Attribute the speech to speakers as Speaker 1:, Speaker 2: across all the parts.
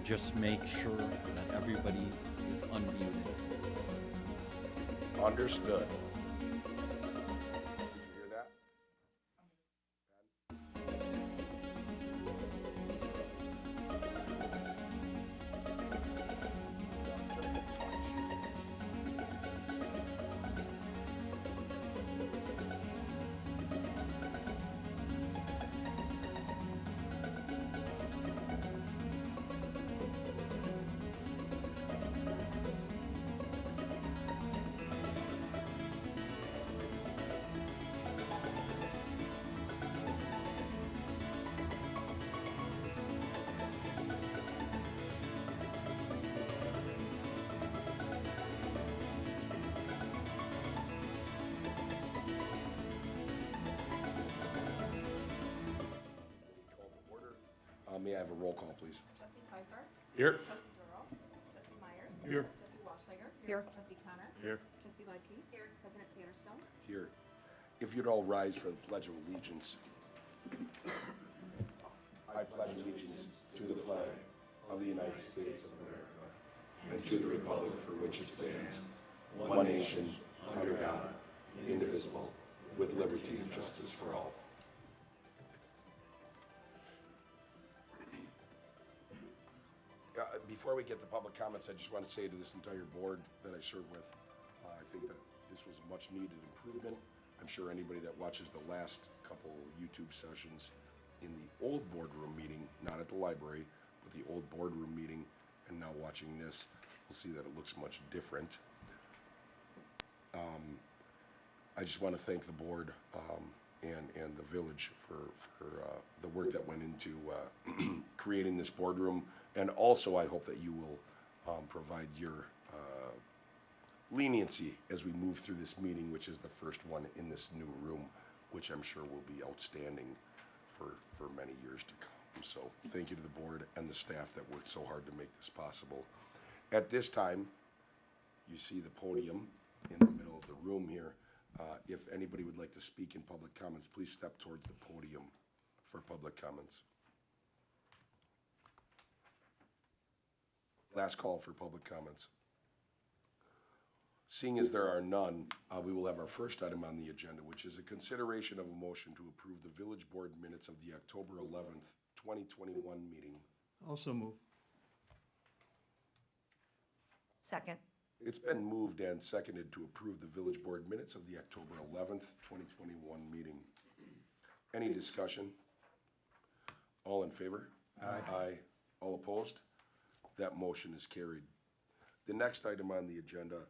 Speaker 1: just make sure that everybody is unmuted.
Speaker 2: Understood. Did you hear that? May I have a roll call, please?
Speaker 3: Trustee Kuiper.
Speaker 4: Here.
Speaker 3: Trustee Doral. Trustee Myers.
Speaker 4: Here.
Speaker 3: Trustee Walschlager.
Speaker 5: Here.
Speaker 3: Trustee Connor.
Speaker 4: Here.
Speaker 3: Trustee Ledke. Here. President Pfannerstill.
Speaker 2: Here. If you'd all rise for the Pledge of Allegiance. I pledge allegiance to the flag of the United States of America and to the republic for which it stands, one nation, under God, indivisible, with liberty and justice for all. Before we get to public comments, I just want to say to this entire board that I serve with, I think that this was a much needed improvement. I'm sure anybody that watches the last couple YouTube sessions in the old boardroom meeting, not at the library, but the old boardroom meeting, and now watching this, will see that it looks much different. I just want to thank the board and the village for the work that went into creating this boardroom. And also, I hope that you will provide your leniency as we move through this meeting, which is the first one in this new room, which I'm sure will be outstanding for many years to come. So thank you to the board and the staff that worked so hard to make this possible. At this time, you see the podium in the middle of the room here. If anybody would like to speak in public comments, please step towards the podium for public comments. Last call for public comments. Seeing as there are none, we will have our first item on the agenda, which is a consideration of a motion to approve the village board minutes of the October 11th, 2021 meeting.
Speaker 4: Also move.
Speaker 5: Second.
Speaker 2: It's been moved and seconded to approve the village board minutes of the October 11th, 2021 meeting. Any discussion? All in favor?
Speaker 4: Aye.
Speaker 2: Aye. All opposed? That motion is carried. The next item on the agenda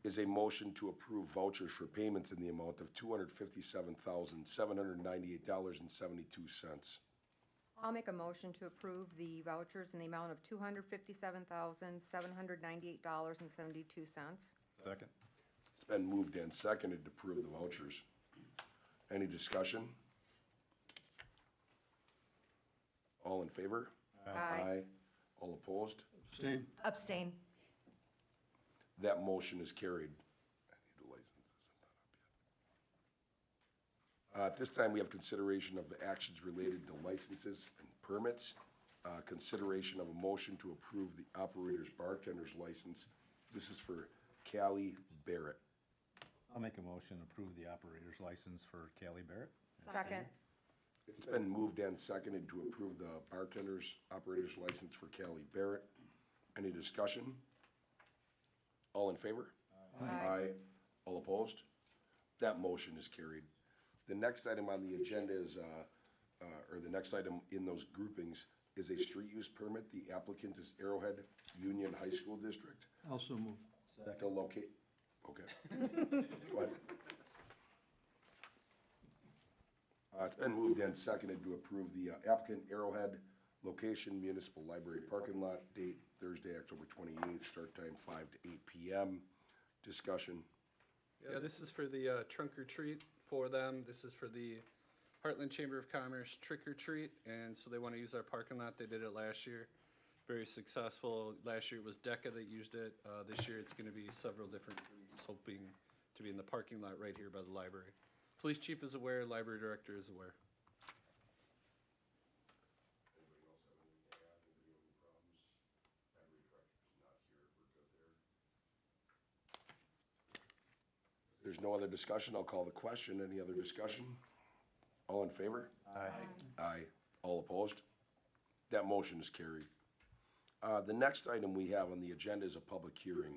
Speaker 2: is a motion to approve vouchers for payments in the amount of $257,798.72.
Speaker 5: I'll make a motion to approve the vouchers in the amount of $257,798.72.
Speaker 4: Second.
Speaker 2: It's been moved and seconded to approve the vouchers. Any discussion? All in favor?
Speaker 5: Aye.
Speaker 2: All opposed?
Speaker 4: Abstain.
Speaker 5: Abstain.
Speaker 2: That motion is carried. I need the licenses. I'm not up yet. At this time, we have consideration of the actions related to licenses and permits. Consideration of a motion to approve the operator's bartender's license. This is for Callie Barrett.
Speaker 4: I'll make a motion to approve the operator's license for Callie Barrett.
Speaker 5: Second.
Speaker 2: It's been moved and seconded to approve the bartender's operator's license for Callie Barrett. Any discussion? All in favor?
Speaker 5: Aye.
Speaker 2: All opposed? That motion is carried. The next item on the agenda is, or the next item in those groupings is a street use permit. The applicant is Arrowhead Union High School District.
Speaker 4: Also move.
Speaker 2: The locate, okay. Go ahead. It's been moved and seconded to approve the applicant Arrowhead location municipal library parking lot, date Thursday, October 28th, start time 5 to 8 p.m. Discussion.
Speaker 6: Yeah, this is for the trunk or treat for them. This is for the Heartland Chamber of Commerce trick or treat, and so they want to use our parking lot. They did it last year. Very successful. Last year it was DECA that used it. This year it's going to be several different groups hoping to be in the parking lot right here by the library. Police chief is aware, library director is aware.
Speaker 2: Anybody else have anything to there's no other discussion, I'll call the question. Any other discussion? All in favor?
Speaker 4: Aye.
Speaker 2: Aye. All opposed? That motion is carried. The next item we have on the agenda is a public hearing.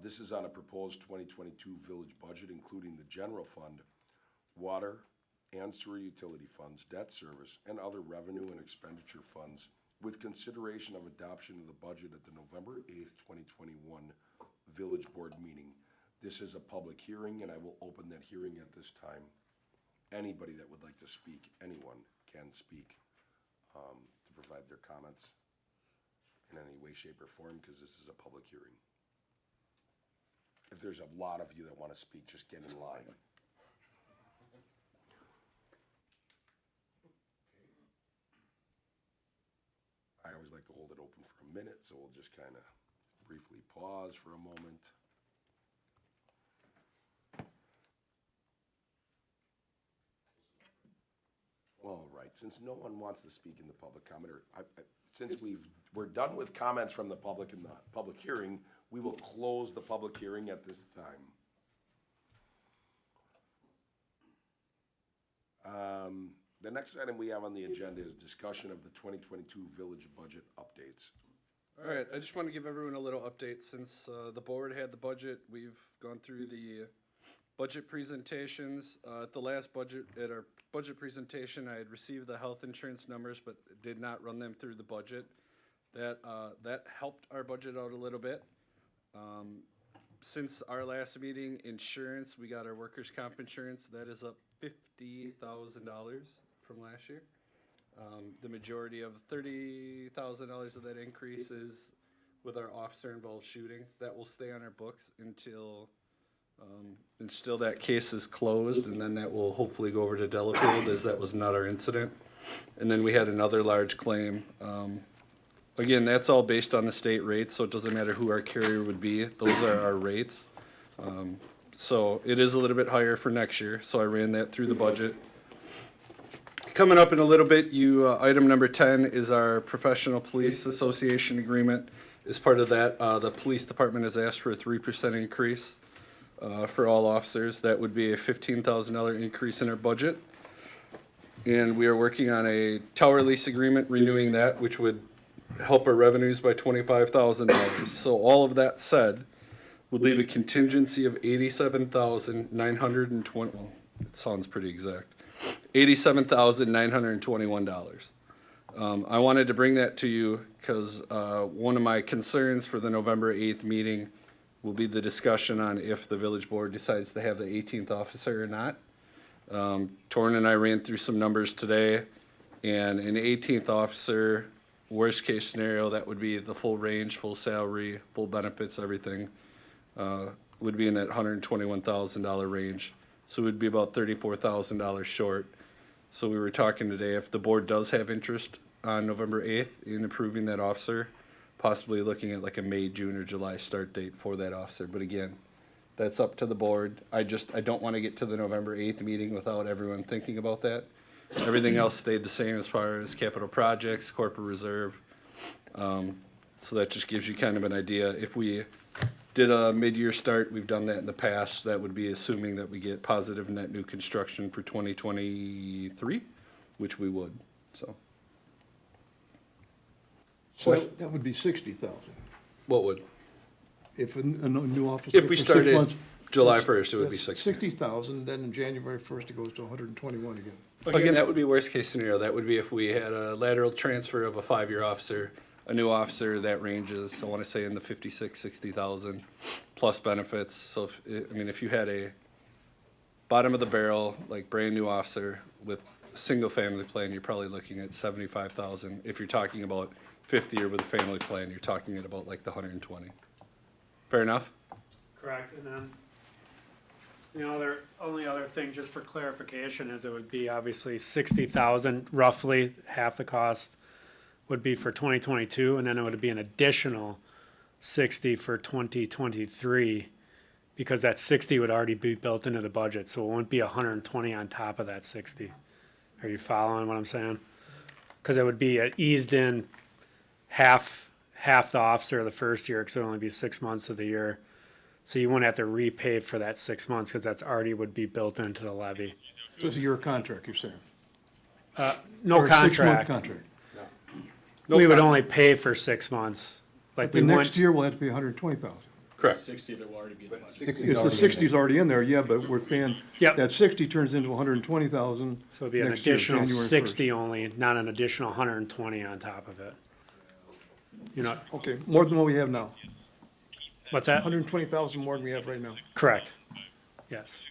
Speaker 2: This is on a proposed 2022 village budget, including the general fund, water and sewer utility funds, debt service, and other revenue and expenditure funds, with consideration of adoption of the budget at the November 8th, 2021 village board meeting. This is a public hearing, and I will open that hearing at this time. Anybody that would like to speak, anyone can speak, to provide their comments in any way, shape, or form, because this is a public hearing. If there's a lot of you that want to speak, just get in line. I always like to hold it open for a minute, so we'll just kind of briefly pause for a moment. All right, since no one wants to speak in the public comment, or since we're done with comments from the public in the public hearing, we will close the public hearing at this time. The next item we have on the agenda is discussion of the 2022 village budget updates.
Speaker 6: All right, I just want to give everyone a little update. Since the board had the budget, we've gone through the budget presentations. At our budget presentation, I had received the health insurance numbers, but did not run them through the budget. That helped our budget out a little bit. Since our last meeting, insurance, we got our workers' comp insurance. That is up $50,000 from last year. The majority of $30,000 of that increase is with our officer-involved shooting. That will stay on our books until that case is closed, and then that will hopefully go over to Delafield, as that was not our incident. And then we had another large claim. Again, that's all based on the state rates, so it doesn't matter who our carrier would be. Those are our rates. So it is a little bit higher for next year, so I ran that through the budget. Coming up in a little bit, item number 10 is our Professional Police Association agreement. As part of that, the police department has asked for a 3% increase for all officers. That would be a $15,000 increase in our budget. And we are working on a tower lease agreement, renewing that, which would help our revenues by $25,000. So all of that said, would leave a contingency of $87,920. Well, it sounds pretty exact. $87,921. I wanted to bring that to you because one of my concerns for the November 8th meeting will be the discussion on if the village board decides to have the 18th officer or not. Torrin and I ran through some numbers today, and an 18th officer, worst case scenario, that would be the full range, full salary, full benefits, everything, would be in that $121,000 range. So it would be about $34,000 short. So we were talking today, if the board does have interest on November 8th in approving that officer, possibly looking at like a May, June, or July start date for that officer. But again, that's up to the board. I don't want to get to the November 8th meeting without everyone thinking about that. Everything else stayed the same as far as capital projects, corporate reserve. So that just gives you kind of an idea. If we did a mid-year start, we've done that in the past. That would be assuming that we get positive net new construction for 2023, which we would, so.
Speaker 7: So that would be 60,000.
Speaker 6: What would?
Speaker 7: If a new officer.
Speaker 6: If we
Speaker 7: for 6
Speaker 6: started
Speaker 7: months,
Speaker 6: July 1st, it would be
Speaker 7: that's
Speaker 6: 60.
Speaker 7: 60,000, then in January 1st, it goes to 121 again.
Speaker 6: Again, that would be worst case scenario. That would be if we had a lateral transfer of a 5-year officer, a new officer that ranges, I want to say in the 60,000 plus benefits. So if you had a bottom of the barrel, like brand new officer with single family plan, you're probably looking at 75,000. If you're talking about 50 or with a family plan, you're talking at about like the 120. Fair enough?
Speaker 8: Correct, and then, the only other thing, just for clarification, is it would be obviously 60,000, roughly half the cost would be for 2022, and then it would be an additional 60 for 2023, because that 60 would already be built into the budget, so it wouldn't be 120 on top of that 60. Are you following what I'm saying? Because it would be eased in half the officer the first year, because it would only be 6 months of the year. So you wouldn't have to repay for that 6 months because that's already would be built into the levy.
Speaker 7: So it's a year contract, you're saying?
Speaker 8: No
Speaker 7: Or a 6-month
Speaker 8: contract.
Speaker 7: contract.
Speaker 8: We would only pay for 6 months. Like
Speaker 7: The
Speaker 8: we
Speaker 7: next
Speaker 8: wouldn't,
Speaker 7: year, we'll have to pay 120,000.
Speaker 6: Correct.
Speaker 1: 60 that will already be in the budget.
Speaker 7: It's the 60's already in there, yeah, but we're paying,
Speaker 8: Yep.
Speaker 7: that 60 turns into 120,000.
Speaker 8: so it'd be an
Speaker 7: next year,
Speaker 8: additional
Speaker 7: January 1st.
Speaker 8: 60 only, not an additional 120 on top of it. You know,
Speaker 7: Okay, more than what we have now.
Speaker 8: what's that?
Speaker 7: 120,000 more than we have right now.
Speaker 8: Correct. Yes.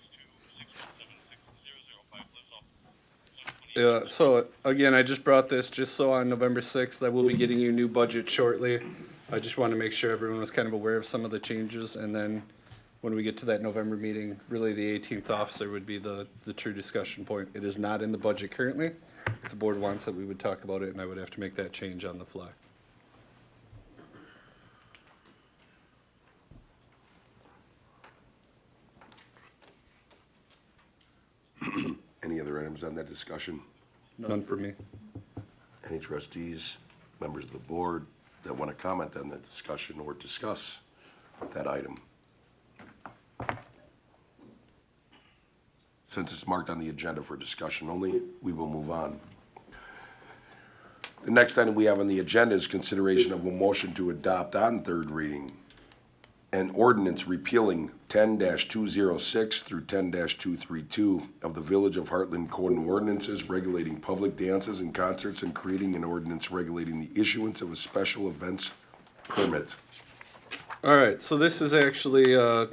Speaker 6: Yeah, so again, I just brought this just so on November 6th, I will be getting you a new budget shortly. I just want to make sure everyone was kind of aware of some of the changes, and then when we get to that November meeting, really the 18th officer would be the true discussion point. It is not in the budget currently. If the board wants it, we would talk about it, and I would have to make that change on the fly.
Speaker 2: Any other items on that discussion?
Speaker 6: None for me.
Speaker 2: Any trustees, members of the board that want to comment on that discussion or discuss that item? Since it's marked on the agenda for discussion only, we will move on. The next item we have on the agenda is consideration of a motion to adopt on third reading an ordinance repealing 10-206 through 10-232 of the Village of Heartland Code and Ordinances regulating public dances and concerts and creating an ordinance regulating the issuance of a special events permit.
Speaker 6: All right, so this is actually a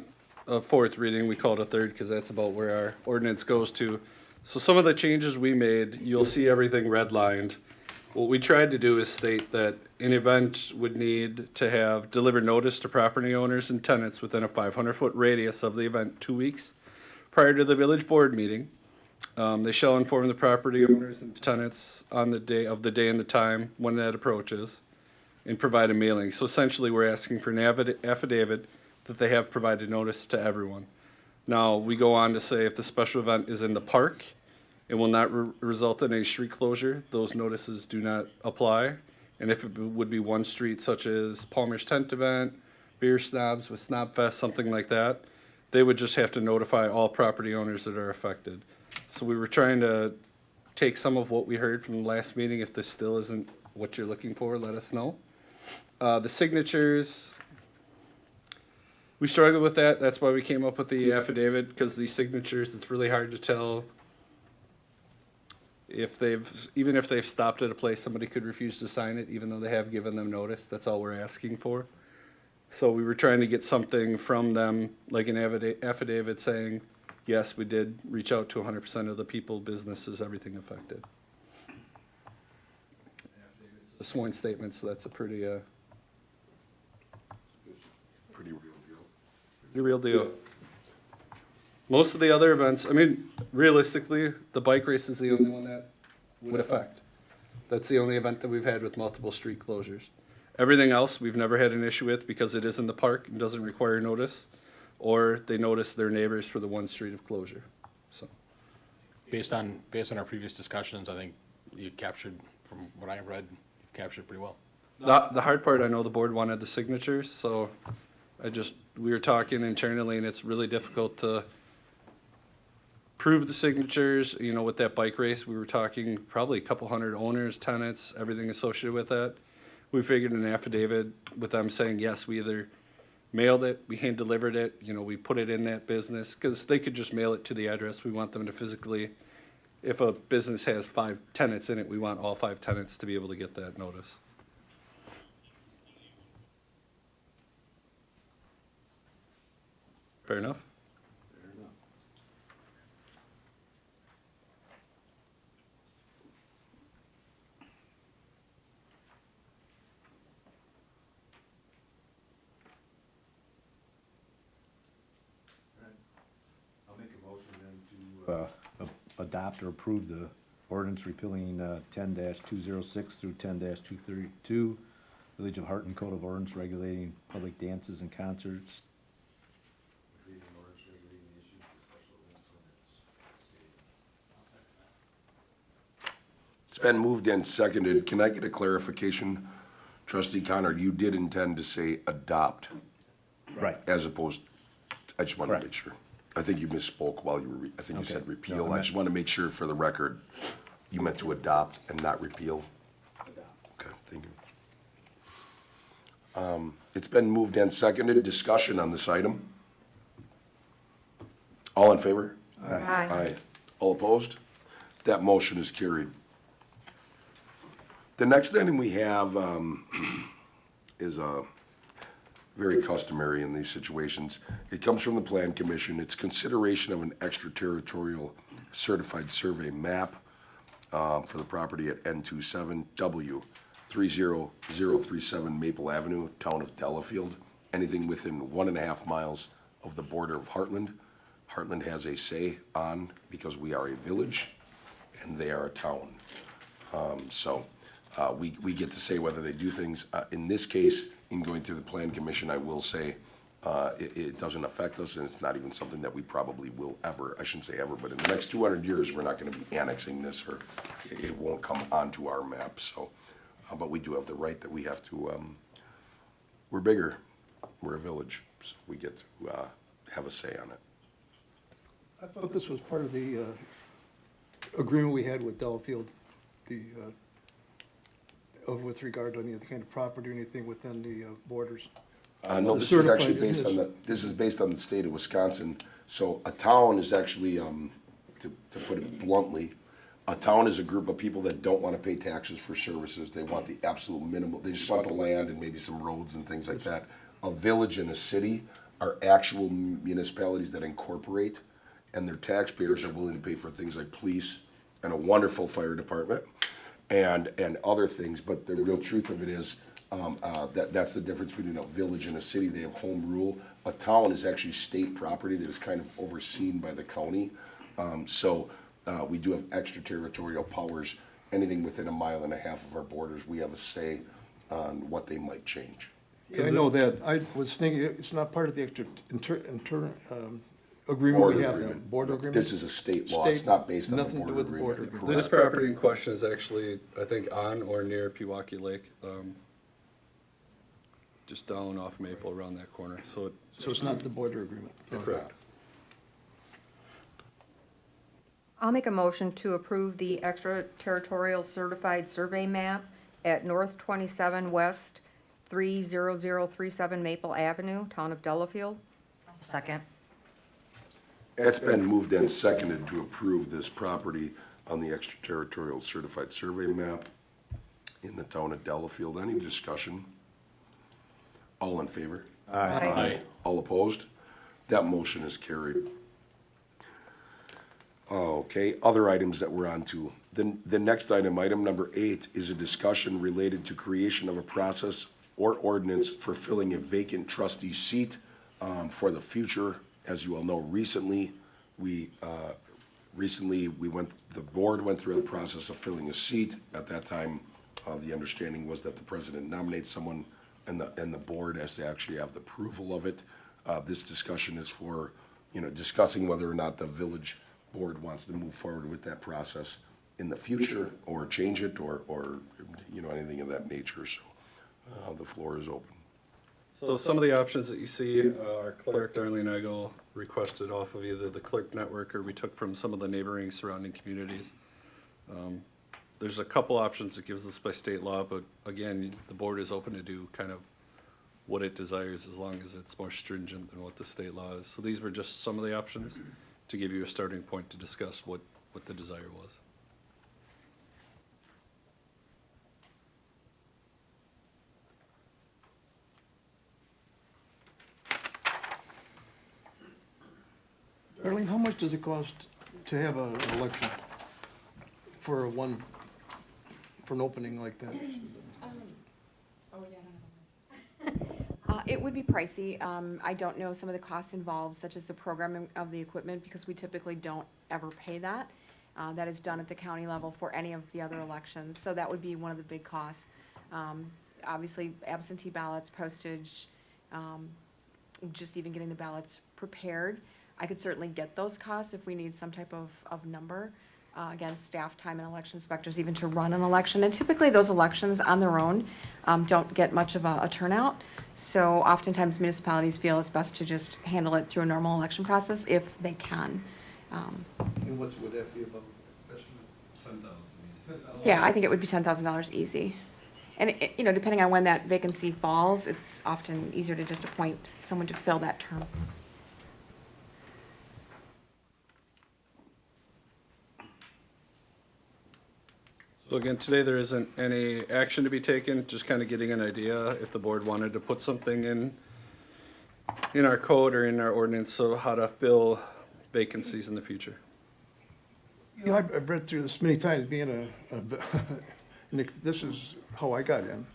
Speaker 6: fourth reading. We call it a third because that's about where our ordinance goes to. So some of the changes we made, you'll see everything redlined. What we tried to do is state that an event would need to have delivered notice to property owners and tenants within a 500-foot radius of the event 2 weeks prior to the village board meeting. They shall inform the property owners and tenants on the day and the time when that approaches and provide a mailing. So essentially, we're asking for an affidavit that they have provided notice to everyone. Now, we go on to say if the special event is in the park, it will not result in any street closure. Those notices do not apply. And if it would be one street such as Palmer's Tent Event, Beer Snobs with Snob Fest, something like that, they would just have to notify all property owners that are affected. So we were trying to take some of what we heard from the last meeting. If this still isn't what you're looking for, let us know. The signatures, we struggled with that. That's why we came up with the affidavit, because these signatures, it's really hard to tell if even if they've stopped at a place, somebody could refuse to sign it, even though they have given them notice. That's all we're asking for. So we were trying to get something from them, like an affidavit saying, yes, we did reach out to 100% of the people, businesses, everything affected. A sworn statement, so that's a pretty real deal. Most of the other events, I mean, realistically, the bike race is the only one that would affect. That's the only event that we've had with multiple street closures. Everything else, we've never had an issue with because it is in the park and doesn't require notice, or they notice their neighbors for the one street of closure, so.
Speaker 9: Based on our previous discussions, I think you captured, from what I read, you captured pretty well.
Speaker 6: The hard part, I know the board wanted the signatures, so we were talking internally, and it's really difficult to prove the signatures, with that bike race. We were talking probably a couple hundred owners, tenants, everything associated with that. We figured an affidavit with them saying, yes, we either mailed it, we hand delivered it, we put it in that business, because they could just mail it to the address. We want them to physically, if a business has 5 tenants in it, we want all 5 tenants to be able to get that notice. Fair enough?
Speaker 4: I'll make a motion then to adopt or approve the ordinance repealing 10-206 through 10-232, Village of Heartland Code of Ordinance regulating public dances and concerts.
Speaker 2: It's been moved and seconded. Can I get a clarification? Trustee Connor, you did intend to say adopt
Speaker 4: Right.
Speaker 2: as opposed, I just wanted to
Speaker 4: Correct.
Speaker 2: make sure. I think you misspoke while you were, I think you
Speaker 4: Okay.
Speaker 2: said
Speaker 4: No,
Speaker 2: repeal.
Speaker 4: I
Speaker 2: I
Speaker 4: meant-
Speaker 2: just want to make sure for the record, you meant to adopt and not repeal. Okay, thank you. It's been moved and seconded. Discussion on this item. All in favor?
Speaker 5: Aye.
Speaker 2: All opposed? That motion is carried. The next item we have is very customary in these situations. It comes from the Plan Commission. It's consideration of an extraterritorial certified survey map for the property at N27W 30037 Maple Avenue, town of Delafield. Anything within 1.5 miles of the border of Heartland. Heartland has a say on, because we are a village and they are a town. We get to say whether they do things. In this case, in going through the Plan Commission, I will say it doesn't affect us, and it's not even something that we probably will ever, I shouldn't say ever, but in the next 200 years, we're not gonna be annexing this, or it won't come onto our map, so. But we do have the right that we have to, we're bigger, we're a village, so we get to have a say on it.
Speaker 7: I thought this was part of the agreement we had with Delafield, with regard to any other kind of property or anything within the borders.
Speaker 2: No,
Speaker 7: The
Speaker 2: this is actually
Speaker 7: certified,
Speaker 2: based
Speaker 7: isn't
Speaker 2: on this is based on the state of Wisconsin. So a town is actually, to put it bluntly, a town is a group of people that don't want to pay taxes for services. They want the absolute minimum. They just want the land and maybe some roads and things like that. A village and a city are actual municipalities that incorporate, and their taxpayers are willing to pay for things like police and a wonderful fire department and other things. But the real truth of it is, that's the difference between a village and a city. They have home rule. A town is actually state property that is kind of overseen by the county. We do have extraterritorial powers. Anything within 1.5 miles of our borders, we have a say on what they might change.
Speaker 7: Yeah, I know that. I was thinking, it's not part of the agreement we
Speaker 2: Border
Speaker 7: have,
Speaker 2: agreement.
Speaker 7: the border agreement?
Speaker 2: This is a state law. It's
Speaker 7: State,
Speaker 2: not based on the
Speaker 7: nothing to do
Speaker 2: border
Speaker 7: with the
Speaker 2: agreement.
Speaker 7: border.
Speaker 6: This property in question is actually, I think, on or near Pewaukee Lake, just down off Maple around that corner, so
Speaker 7: So it's not the border agreement?
Speaker 6: correct.
Speaker 5: I'll make a motion to approve the extraterritorial certified survey map at North 27 West 30037 Maple Avenue, town of Delafield.
Speaker 10: Second.
Speaker 2: It's been moved and seconded to approve this property on the extraterritorial certified survey map in the town of Delafield. Any discussion? All in favor?
Speaker 9: Aye.
Speaker 2: All opposed? That motion is carried. Okay, other items that we're on to. The next item, item number 8, is a discussion related to creation of a process or ordinance for filling a vacant trustee seat for the future. As you all know, recently, the board went through the process of filling a seat. At that time, the understanding was that the president nominates someone, and the board has to actually have the approval of it. This discussion is for, discussing whether or not the village board wants to move forward with that process in the future, or change it, or anything of that nature. So the floor is open.
Speaker 6: So some of the options that you see, our clerk, Darlene Nagel, requested off of either the clerk network or we took from some of the neighboring surrounding communities. There's a couple options that gives us by state law, but again, the board is open to do kind of what it desires as long as it's more stringent than what the state law is. So these were just some of the options to give you a starting point to discuss what the desire was.
Speaker 7: Darlene, how much does it cost to have an election for an opening like that?
Speaker 11: It would be pricey. I don't know some of the costs involved, such as the programming of the equipment, because we typically don't ever pay that. That is done at the county level for any of the other elections, so that would be one of the big costs. Obviously, absentee ballots, postage, just even getting the ballots prepared. I could certainly get those costs if we need some type of number. again, staff time and election inspectors even to run an election. And typically, those elections on their own don't get much of a turnout. So oftentimes municipalities feel it's best to just handle it through a normal election process if they can.
Speaker 7: And would that be about?
Speaker 11: Yeah, I think it would be $10,000 easy. And, depending on when that vacancy falls, it's often easier to just appoint someone to fill that term.
Speaker 6: So again, today there isn't any action to be taken, just kind of getting an idea if the board wanted to put something in our code or in our ordinance of how to fill vacancies in the future.
Speaker 7: You know, I've read through this many times, being and this is how I got in,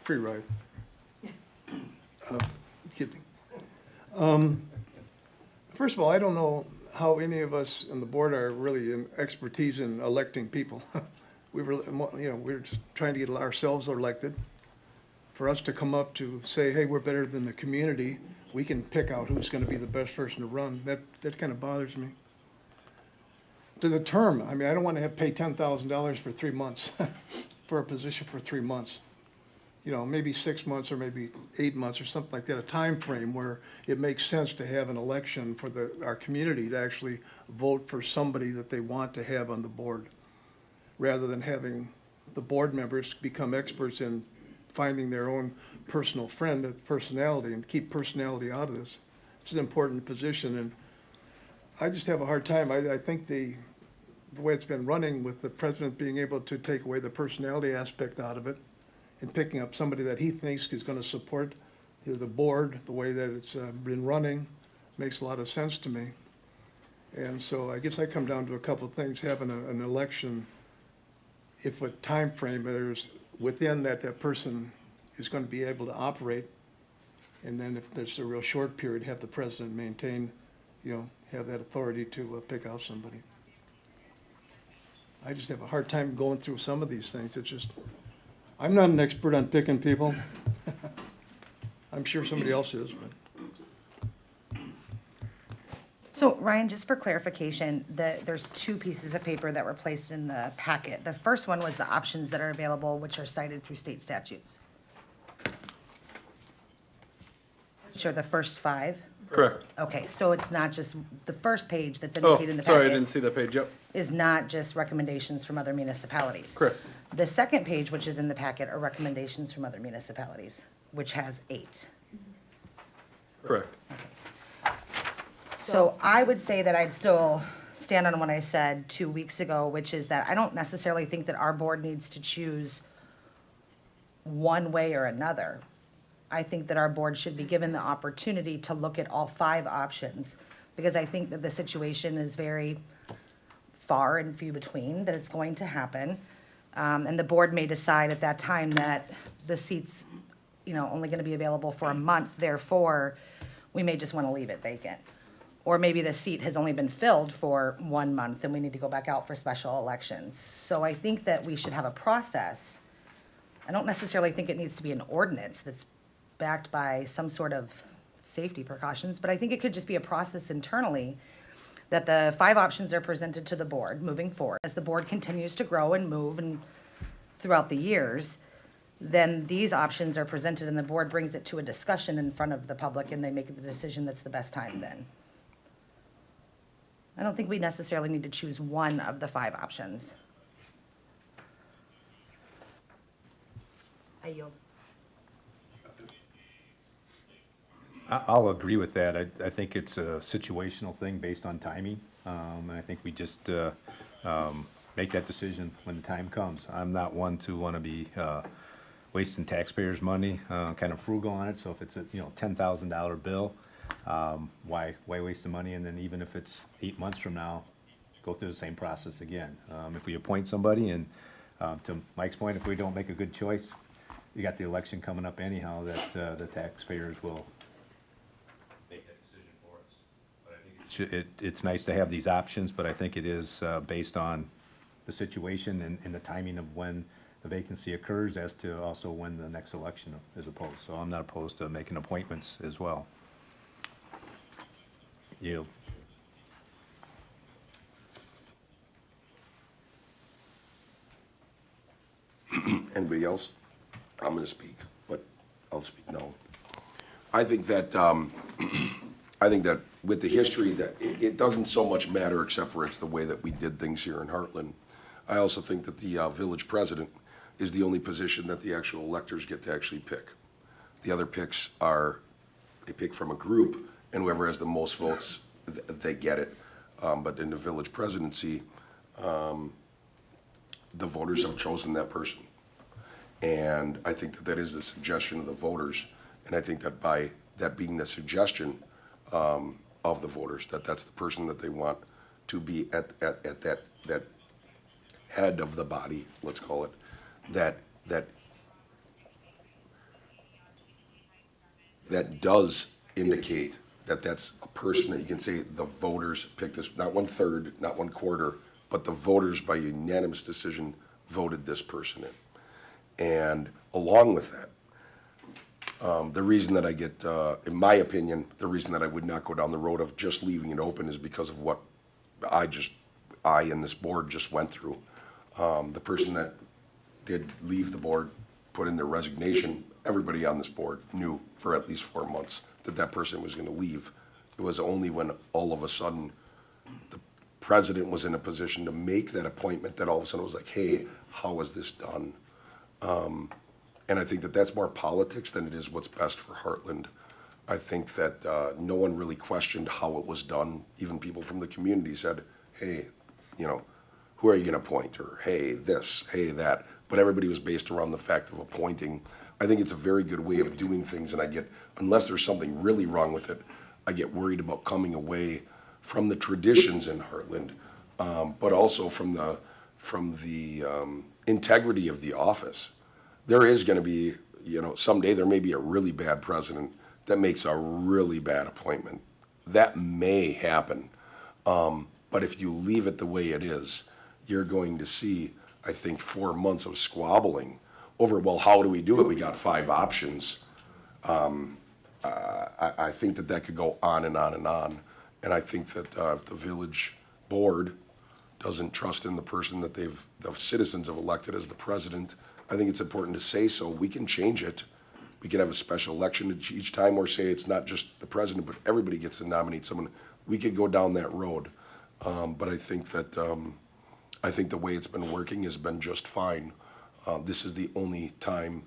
Speaker 7: free ride. Kidding. First of all, I don't know how any of us on the board are really in expertise in electing people. We're just trying to get ourselves elected. For us to come up to say, hey, we're better than the community, we can pick out who's going to be the best person to run. That kind of bothers me. To the term, I mean, I don't want to pay $10,000 for 3 months, for a position for 3 months. Maybe 6 months or maybe 8 months or something like that, a time frame where it makes sense to have an election for our community to actually vote for somebody that they want to have on the board, rather than having the board members become experts in finding their own personal friend, personality, and keep personality out of this. It's an important position, and I just have a hard time. I think the way it's been running, with the president being able to take away the personality aspect out of it and picking up somebody that he thinks is going to support the board, the way that it's been running, makes a lot of sense to me. And so I guess I come down to a couple of things. Having an election, if a time frame there's within that person is going to be able to operate, and then if there's a real short period, have the president maintain, have that authority to pick out somebody. I just have a hard time going through some of these things. It's just, I'm not an expert on picking people. I'm sure somebody else is, but.
Speaker 10: So Ryan, just for clarification, there's 2 pieces of paper that were placed in the packet. The first one was the options that are available, which are cited through state statutes. Which are the first 5?
Speaker 6: Correct.
Speaker 10: Okay, so it's not just, the first page that's
Speaker 6: Oh,
Speaker 10: indicated in the packet.
Speaker 6: sorry, I didn't see that page, yep.
Speaker 10: Is not just recommendations from other municipalities.
Speaker 6: Correct.
Speaker 10: The second page, which is in the packet, are recommendations from other municipalities, which has 8.
Speaker 6: Correct.
Speaker 10: So I would say that I'd still stand on what I said 2 weeks ago, which is that I don't necessarily think that our board needs to choose one way or another. I think that our board should be given the opportunity to look at all 5 options, because I think that the situation is very far and few between that it's going to happen. And the board may decide at that time that the seat's, only going to be available for a month, therefore, we may just want to leave it vacant. Or maybe the seat has only been filled for 1 month and we need to go back out for special elections. So I think that we should have a process. I don't necessarily think it needs to be an ordinance that's backed by some sort of safety precautions, but I think it could just be a process internally that the 5 options are presented to the board moving forward. As the board continues to grow and move and throughout the years, then these options are presented and the board brings it to a discussion in front of the public and they make the decision that's the best time then. I don't think we necessarily need to choose one of the 5 options. I yield.
Speaker 4: I'll agree with that. I think it's a situational thing based on timing. And I think we just make that decision when the time comes. I'm not one to want to be wasting taxpayers' money, kind of frugal on it. So if it's a $10,000 bill, why waste the money? And then even if it's 8 months from now, go through the same process again. If we appoint somebody, and to Mike's point, if we don't make a good choice, you got the election coming up anyhow, that the taxpayers will make that decision for us. But I think it's nice to have these options, but I think it is based on the situation and the timing of when the vacancy occurs, as to also when the next election is opposed. So I'm not opposed to making appointments as well.
Speaker 2: Anybody else? I'm gonna speak, but I'll speak now. I think that, with the history, that it doesn't so much matter, except for it's the way that we did things here in Heartland. I also think that the village president is the only position that the actual electors get to actually pick. The other picks are, they pick from a group, and whoever has the most votes, they get it. But in the village presidency, the voters have chosen that person. And I think that that is the suggestion of the voters. And I think that by that being the suggestion of the voters, that that's the person that they want to be at that head of the body, let's call it, that does indicate that that's a person that you can say the voters picked this, not 1/3, not 1/4, but the voters by unanimous decision voted this person in. And along with that, the reason that I get, in my opinion, the reason that I would not go down the road of just leaving it open is because of what I and this board just went through. The person that did leave the board, put in their resignation, everybody on this board knew for at least 4 months that that person was gonna leave. It was only when all of a sudden the president was in a position to make that appointment that all of a sudden it was like, hey, how is this done? And I think that that's more politics than it is what's best for Heartland. I think that no one really questioned how it was done. Even people from the community said, hey, you know, who are you gonna appoint? Or hey, this, hey, that. But everybody was based around the fact of appointing. I think it's a very good way of doing things, and I get, unless there's something really wrong with it, I get worried about coming away from the traditions in Heartland, but also from the integrity of the office. There is gonna be, you know, someday there may be a really bad president that makes a really bad appointment. That may happen, but if you leave it the way it is, you're going to see, I think, 4 months of squabbling over, well, how do we do it? We got 5 options. I think that that could go on and on and on. And I think that if the village board doesn't trust in the person that the citizens have elected as the president, I think it's important to say so. We can change it. We can have a special election each time, or say it's not just the president, but everybody gets to nominate someone. We could go down that road. But I think that, I think the way it's been working has been just fine. This is the only time,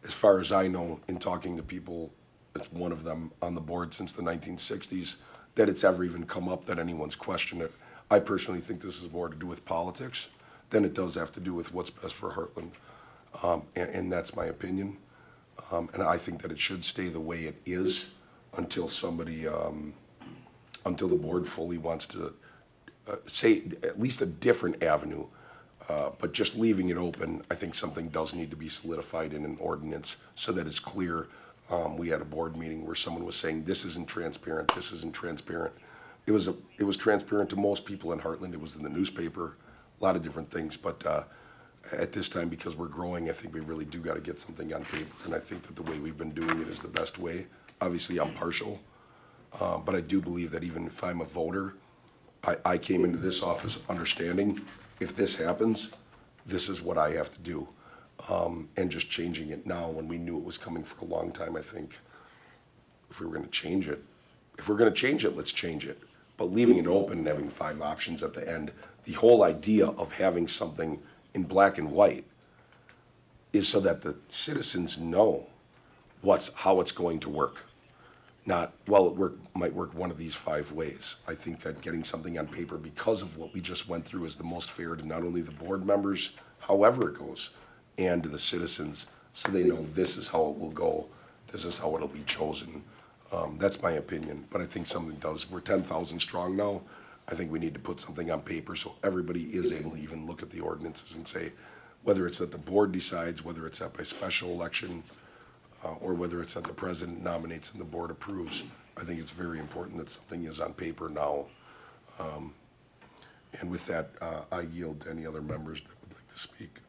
Speaker 2: as far as I know, in talking to people, it's one of them on the board since the 1960s, that it's ever even come up that anyone's questioned it. I personally think this is more to do with politics than it does have to do with what's best for Heartland. And that's my opinion. And I think that it should stay the way it is until somebody, until the board fully wants to say at least a different avenue. But just leaving it open, I think something does need to be solidified in an ordinance so that it's clear. We had a board meeting where someone was saying, this isn't transparent, this isn't transparent. It was transparent to most people in Heartland. It was in the newspaper, a lot of different things. But at this time, because we're growing, I think we really do got to get something on paper. And I think that the way we've been doing it is the best way. Obviously, I'm partial, but I do believe that even if I'm a voter, I came into this office understanding if this happens, this is what I have to do. And just changing it now when we knew it was coming for a long time, I think if we were going to change it, let's change it. But leaving it open and having 5 options at the end, the whole idea of having something in black and white is so that the citizens know how it's going to work. Not, well, might work one of these 5 ways. I think that getting something on paper, because of what we just went through, is the most fair to not only the board members, however it goes, and to the citizens, so they know this is how it will go, this is how it'll be chosen. That's my opinion, but I think something does. We're 10,000 strong now. I think we need to put something on paper so everybody is able to even look at the ordinances and say, whether it's that the board decides, whether it's that by special election, or whether it's that the president nominates and the board approves. I think it's very important that something is on paper now. And with that, I yield to any other members that would like to speak.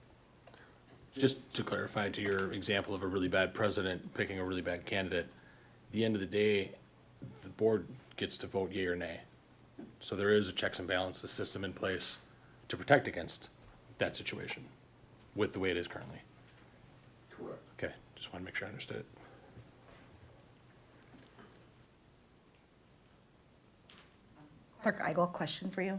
Speaker 9: Just to clarify to your example of a really bad president picking a really bad candidate, at the end of the day, the board gets to vote yea or nay. So there is a checks and balances system in place to protect against that situation with the way it is currently.
Speaker 2: Correct.
Speaker 9: Okay, just want to make sure I understood it.
Speaker 10: Clerk Eigel, question for you.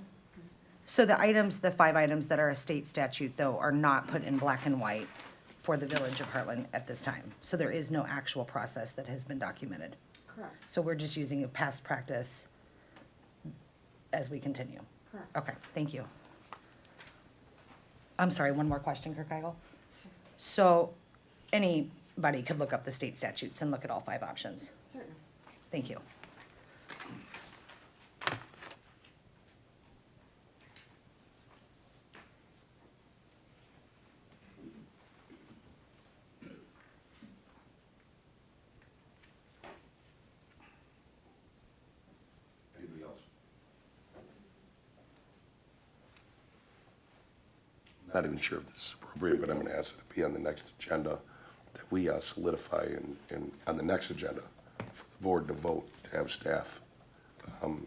Speaker 10: So the items, the 5 items that are a state statute, though, are not put in black and white for the Village of Heartland at this time? So there is no actual process that has been documented?
Speaker 11: Correct.
Speaker 10: So we're just using a past practice as we continue?
Speaker 11: Correct.
Speaker 10: Okay, thank you. I'm sorry, one more question, Kirk Eigel. So anybody could look up the state statutes and look at all 5 options?
Speaker 11: Certainly.
Speaker 10: Thank you.
Speaker 2: Anybody else? Not even sure if this is appropriate, but I'm going to ask it to be on the next agenda, that we solidify and on the next agenda for the board to vote, to have staff,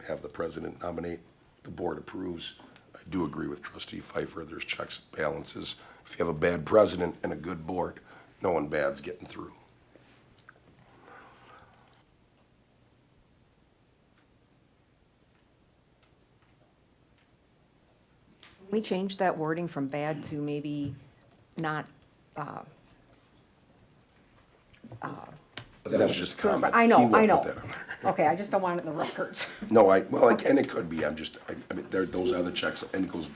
Speaker 2: have the president nominate, the board approves. I do agree with trustee Pfeiffer, there's checks and balances. If you have a bad president and a good board, no one bad's getting through.
Speaker 5: We changed that wording from bad to maybe not,
Speaker 2: But that was just a comment.
Speaker 5: I know,
Speaker 2: He won't
Speaker 5: I know.
Speaker 2: put that on there.
Speaker 5: okay, I just don't want it in the records.
Speaker 2: No, and it could be, I mean, those are the checks, and it goes,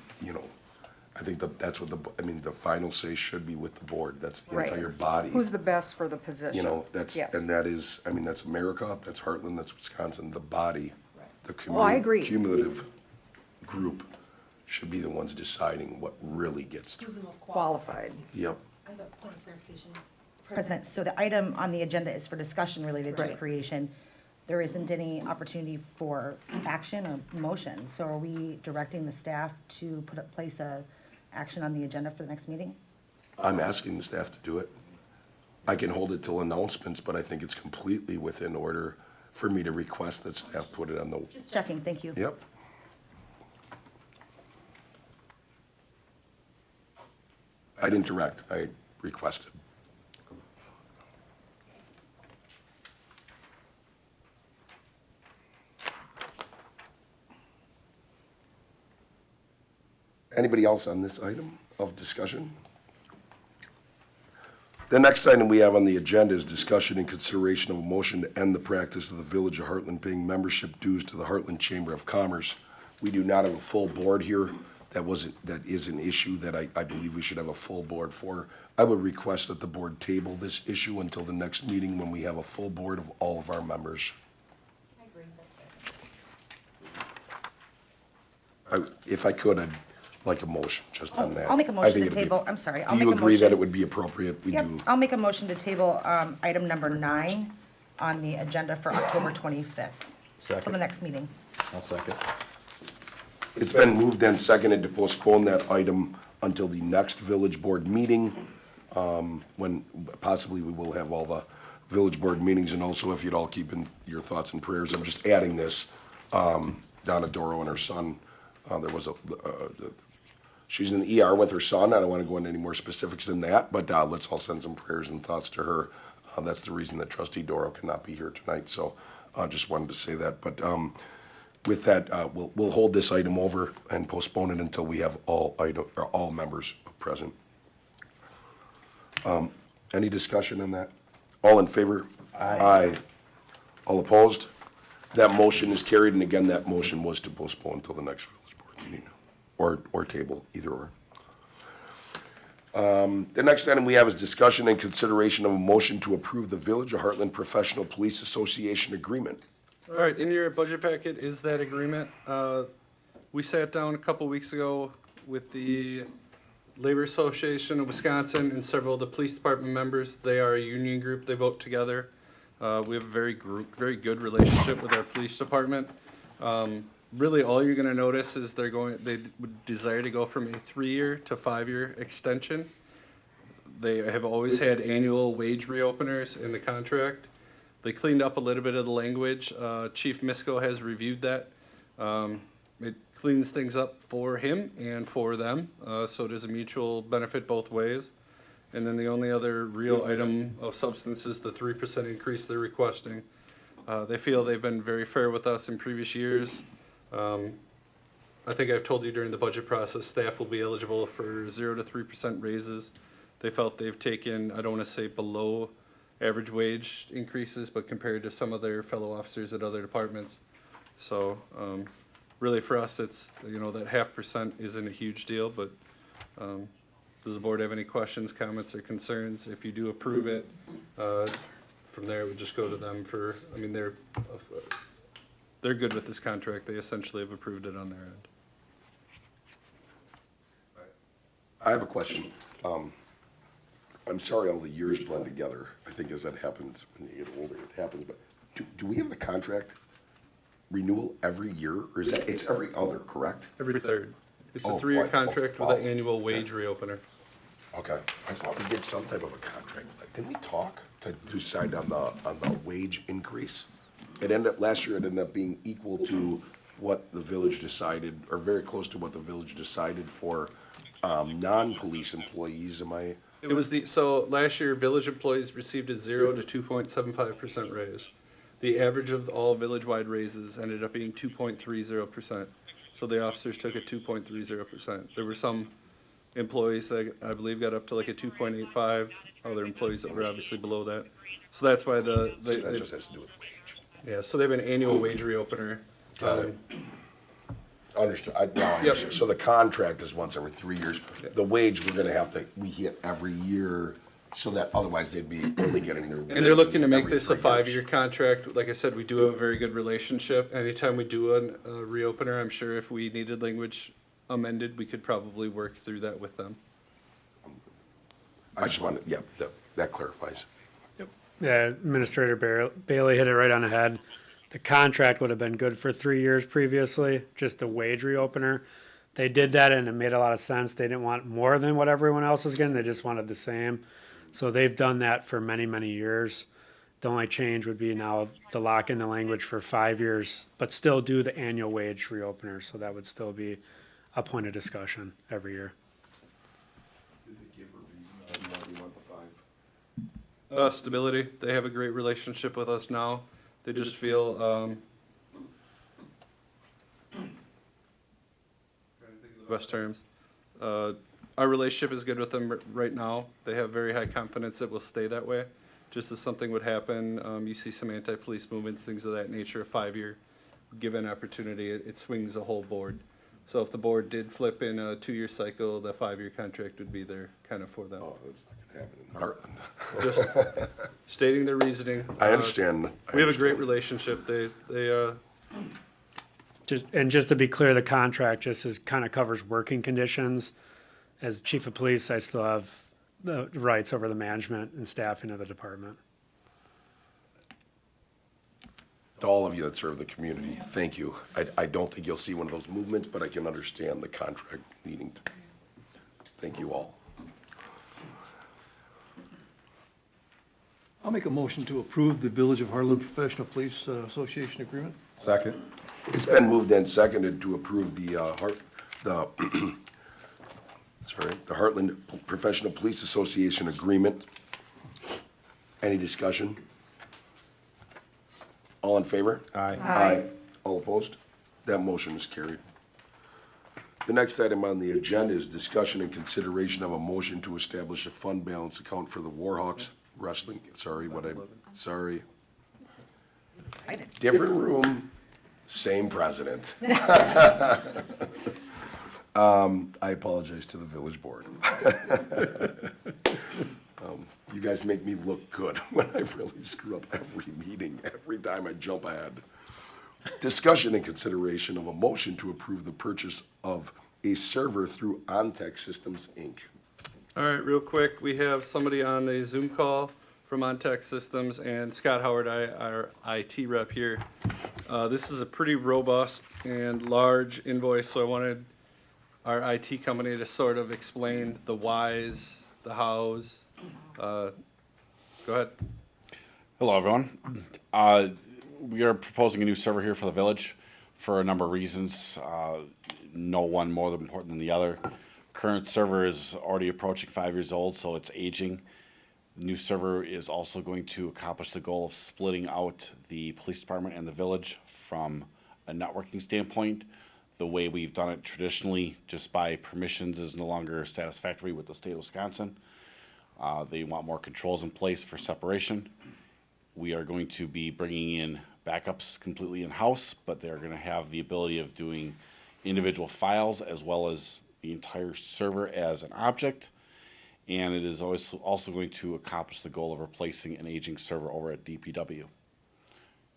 Speaker 2: I think that's what the final say should be with the board, that's the
Speaker 5: Right.
Speaker 2: entire body.
Speaker 5: Who's the best for the position?
Speaker 2: That's,
Speaker 5: Yes.
Speaker 2: and that is, that's America, that's Heartland, that's Wisconsin, the body, the
Speaker 5: Oh, I agree.
Speaker 2: cumulative group should be the ones deciding what really gets through.
Speaker 5: Qualified.
Speaker 2: Yep.
Speaker 3: I have a point of clarification.
Speaker 10: President, so the item on the agenda is for discussion related to
Speaker 5: Right.
Speaker 10: creation. There isn't any opportunity for action or motion. So are we directing the staff to place a action on the agenda for the next meeting?
Speaker 2: I'm asking the staff to do it. I can hold it till announcements, but I think it's completely within order for me to request that staff put it on the,
Speaker 10: Just checking, thank you.
Speaker 2: yep. I didn't direct, I requested. Anybody else on this item of discussion? The next item we have on the agenda is discussion and consideration of a motion to end the practice of the Village of Heartland paying membership dues to the Heartland Chamber of Commerce. We do not have a full board here. That is an issue that I believe we should have a full board for. I would request that the board table this issue until the next meeting when we have a full board of all of our members.
Speaker 3: I agree, that's fair.
Speaker 2: If I could, I'd like a motion just on that.
Speaker 10: I'll make a
Speaker 2: I
Speaker 10: motion
Speaker 2: think
Speaker 10: to
Speaker 2: it'd be-
Speaker 10: table, I'm sorry, I'll
Speaker 2: Do
Speaker 10: make
Speaker 2: you
Speaker 10: a
Speaker 2: agree that
Speaker 10: motion.
Speaker 2: it would be appropriate? We
Speaker 10: Yep,
Speaker 2: do.
Speaker 10: I'll make a motion to table item number 9 on the agenda for October 25th. Till the
Speaker 4: Second.
Speaker 10: next meeting.
Speaker 4: I'll second.
Speaker 2: It's been moved and seconded to postpone that item until the next village board meeting, when possibly we will have all the village board meetings, and also if you'd all keep in your thoughts and prayers. I'm just adding this. Donna Doro and her son, there was she's in the ER with her son. I don't want to go into any more specifics than that, but let's all send some prayers and thoughts to her. That's the reason that trustee Doro cannot be here tonight, so I just wanted to say that. But with that, we'll hold this item over and postpone it until we have all members present. Any discussion on that? All in favor? Aye. All opposed? That motion is carried, and again, that motion was to postpone until the next village board meeting, or table, either or. The next item we have is discussion and consideration of a motion to approve the Village of Heartland Professional Police Association agreement.
Speaker 6: All right, in your budget packet is that agreement. We sat down a couple weeks ago with the Labor Association of Wisconsin and several of the police department members. They are a union group, they vote together. We have a very good relationship with our police department. Really, all you're gonna notice is they would desire to go from a 3-year to 5-year extension. They have always had annual wage reopeners in the contract. They cleaned up a little bit of the language. Chief Misko has reviewed that. It cleans things up for him and for them, so it is a mutual benefit both ways. And then the only other real item of substance is the 3% increase they're requesting. They feel they've been very fair with us in previous years. I think I've told you during the budget process, staff will be eligible for 0 to 3% raises. They felt they've taken, I don't want to say below average wage increases, but compared to some of their fellow officers at other departments. So really for us, it's, that 0.5% isn't a huge deal, but does the board have any questions, comments, or concerns? If you do approve it, from there, it would just go to them for, they're good with this contract. They essentially have approved it on their end.
Speaker 2: I have a question. I'm sorry all the years blend together. I think as that happens, when you get older, it happens, but do we have the contract renewal every year, or is that, it's every other, correct?
Speaker 6: Every third. It's a
Speaker 2: Oh,
Speaker 6: 3-year
Speaker 2: wow.
Speaker 6: contract with
Speaker 2: Wow.
Speaker 6: an annual wage reopener.
Speaker 2: Okay, I thought we did some type of a contract, like, didn't we talk to decide on the wage increase? It ended up, last year it ended up being equal to what the village decided, or very close to what the village decided for, non-police employees, am I?
Speaker 6: It was so last year, village employees received a 0 to 2.75% raise. The average of all village-wide raises ended up being 2.30%. So the officers took a 2.30%. There were some employees that I believe got up to like a 2.85, other employees that were obviously below that. So that's why
Speaker 2: So that just has to do with wage.
Speaker 6: yeah, so they have an annual wage reopener.
Speaker 2: Got it. Understood, now I
Speaker 6: Yep.
Speaker 2: understand. So the contract is once every 3 years. The wage, we're gonna have to, we hit every year, so that otherwise they'd be only getting their.
Speaker 6: And they're looking to make
Speaker 2: every
Speaker 6: this a
Speaker 2: 3 years.
Speaker 6: 5-year contract. Like I said, we do have a very good relationship. Anytime we do a reopener, I'm sure if we needed language amended, we could probably work through that with them.
Speaker 2: I just wanted, yeah, that clarifies.
Speaker 8: Yeah, Administrator Bailey hit it right on the head. The contract would have been good for 3 years previously, just the wage reopener. They did that and it made a lot of sense. They didn't want more than what everyone else was getting. They just wanted the same. So they've done that for many, many years. The only change would be now to lock in the language for 5 years, but still do the annual wage reopener. So that would still be a point of discussion every year.
Speaker 2: Did they give a reason why we want the 5?
Speaker 6: Stability. They have a great relationship with us now. They just feel, trying to think of the best terms. Our relationship is good with them right now. They have very high confidence that we'll stay that way. Just if something would happen, you see some anti-police movements, things of that nature, a 5-year given opportunity, it swings the whole board. So if the board did flip in a 2-year cycle, the 5-year contract would be there kind of for them.
Speaker 2: Oh, that's not gonna happen in Heartland.
Speaker 6: Just stating their reasoning.
Speaker 2: I understand.
Speaker 6: We have a great relationship. They
Speaker 8: Just to be clear, the contract just kind of covers working conditions. As chief of police, I still have the rights over the management and staffing of the department.
Speaker 2: To all of you that serve the community, thank you. I don't think you'll see one of those movements, but I can understand the contract needing to be. Thank you all.
Speaker 7: I'll make a motion to approve the Village of Hartland Professional Police Association agreement.
Speaker 4: Second.
Speaker 2: It's been moved and seconded to approve the Heartland Professional Police Association agreement. Any discussion? All in favor?
Speaker 4: Aye.
Speaker 2: Aye. All opposed? That motion is carried. The next item on the agenda is discussion and consideration of a motion to establish a fund balance account for the Warhawks Wrestling, sorry. Different room, same president. I apologize to the village board. You guys make me look good when I really screw up every meeting, every time I jump ahead. Discussion and consideration of a motion to approve the purchase of a server through OnTech Systems, Inc.
Speaker 6: All right, real quick, we have somebody on a Zoom call from OnTech Systems and Scott Howard, our IT rep here. This is a pretty robust and large invoice, so I wanted our IT company to sort of explain the whys, the hows. Go ahead.
Speaker 12: Hello, everyone. We are proposing a new server here for the village for a number of reasons. No one more important than the other. Current server is already approaching 5 years old, so it's aging. The new server is also going to accomplish the goal of splitting out the police department and the village from a networking standpoint. The way we've done it traditionally, just by permissions, is no longer satisfactory with the state of Wisconsin. They want more controls in place for separation. We are going to be bringing in backups completely in-house, but they're going to have the ability of doing individual files as well as the entire server as an object. And it is also going to accomplish the goal of replacing an aging server over at DPW.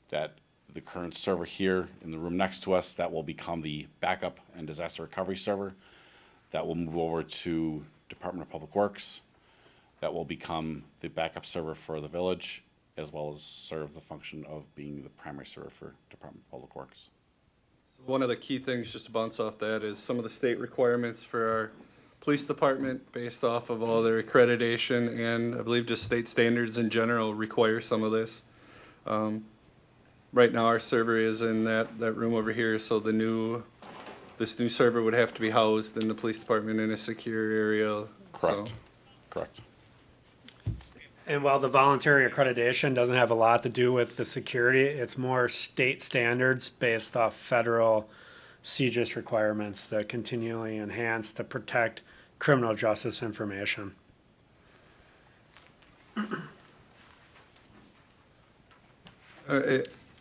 Speaker 12: That the current server here in the room next to us, that will become the backup and disaster recovery server. That will move over to Department of Public Works. That will become the backup server for the village, as well as serve the function of being the primary server for Department of Public Works.
Speaker 6: One of the key things, just to bounce off that, is some of the state requirements for our police department, based off of all their accreditation, and I believe just state standards in general require some of this. Right now, our server is in that room over here, so this new server would have to be housed in the police department in a secure area.
Speaker 12: Correct.
Speaker 6: So.
Speaker 12: Correct.
Speaker 8: And while the voluntary accreditation doesn't have a lot to do with the security, it's more state standards based off federal CJIS requirements that continually enhance to protect criminal justice information.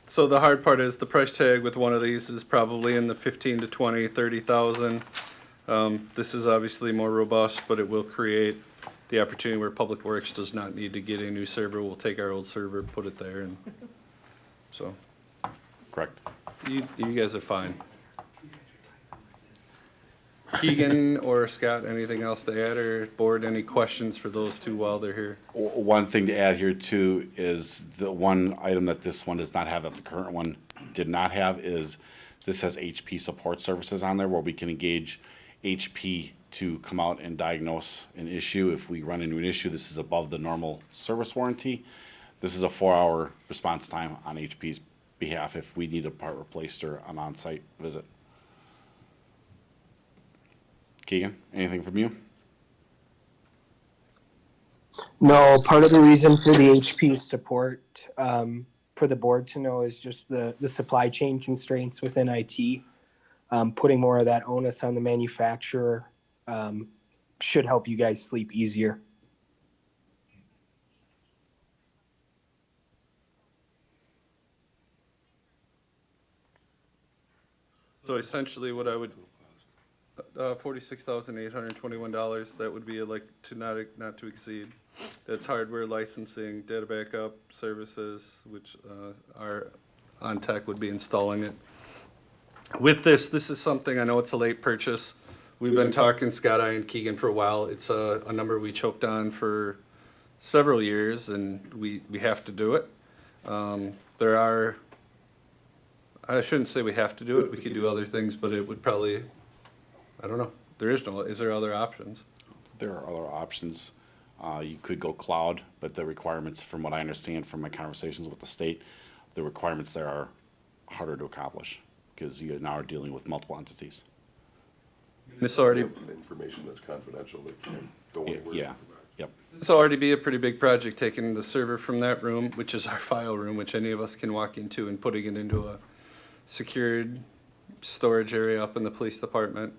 Speaker 6: So the hard part is the price tag with one of these is probably in the 15 to 20, 30,000. This is obviously more robust, but it will create the opportunity where Public Works does not need to get a new server. We'll take our old server, put it there, and so.
Speaker 12: Correct.
Speaker 6: You guys are fine. Keegan or Scott, anything else to add, or board, any questions for those two while they're here?
Speaker 12: One thing to add here too is the one item that this one does not have that the current one did not have is this has HP support services on there where we can engage HP to come out and diagnose an issue. If we run into an issue, this is above the normal service warranty. This is a 4-hour response time on HP's behalf if we need a part replaced or an on-site visit. Keegan, anything from you?
Speaker 13: No, part of the reason for the HP support for the board to know is just the supply chain constraints within IT. Putting more of that onus on the manufacturer should help you guys sleep easier.
Speaker 6: So essentially what I would, $46,821, that would be like not to exceed. That's hardware licensing, data backup services, which our on-tech would be installing it. With this is something, I know it's a late purchase. We've been talking, Scott, I, and Keegan, for a while. It's a number we choked on for several years, and we have to do it. There are, I shouldn't say we have to do it. We could do other things, but it would probably, I don't know. Is there other options?
Speaker 12: There are other options. You could go cloud, but the requirements, from what I understand from my conversations with the state, the requirements there are harder to accomplish because you now are dealing with multiple entities.
Speaker 6: This already,
Speaker 2: Information that's confidential that can't go anywhere.
Speaker 12: Yeah, yep.
Speaker 6: this will already be a pretty big project, taking the server from that room, which is our file room, which any of us can walk into, and putting it into a secured storage area up in the police department.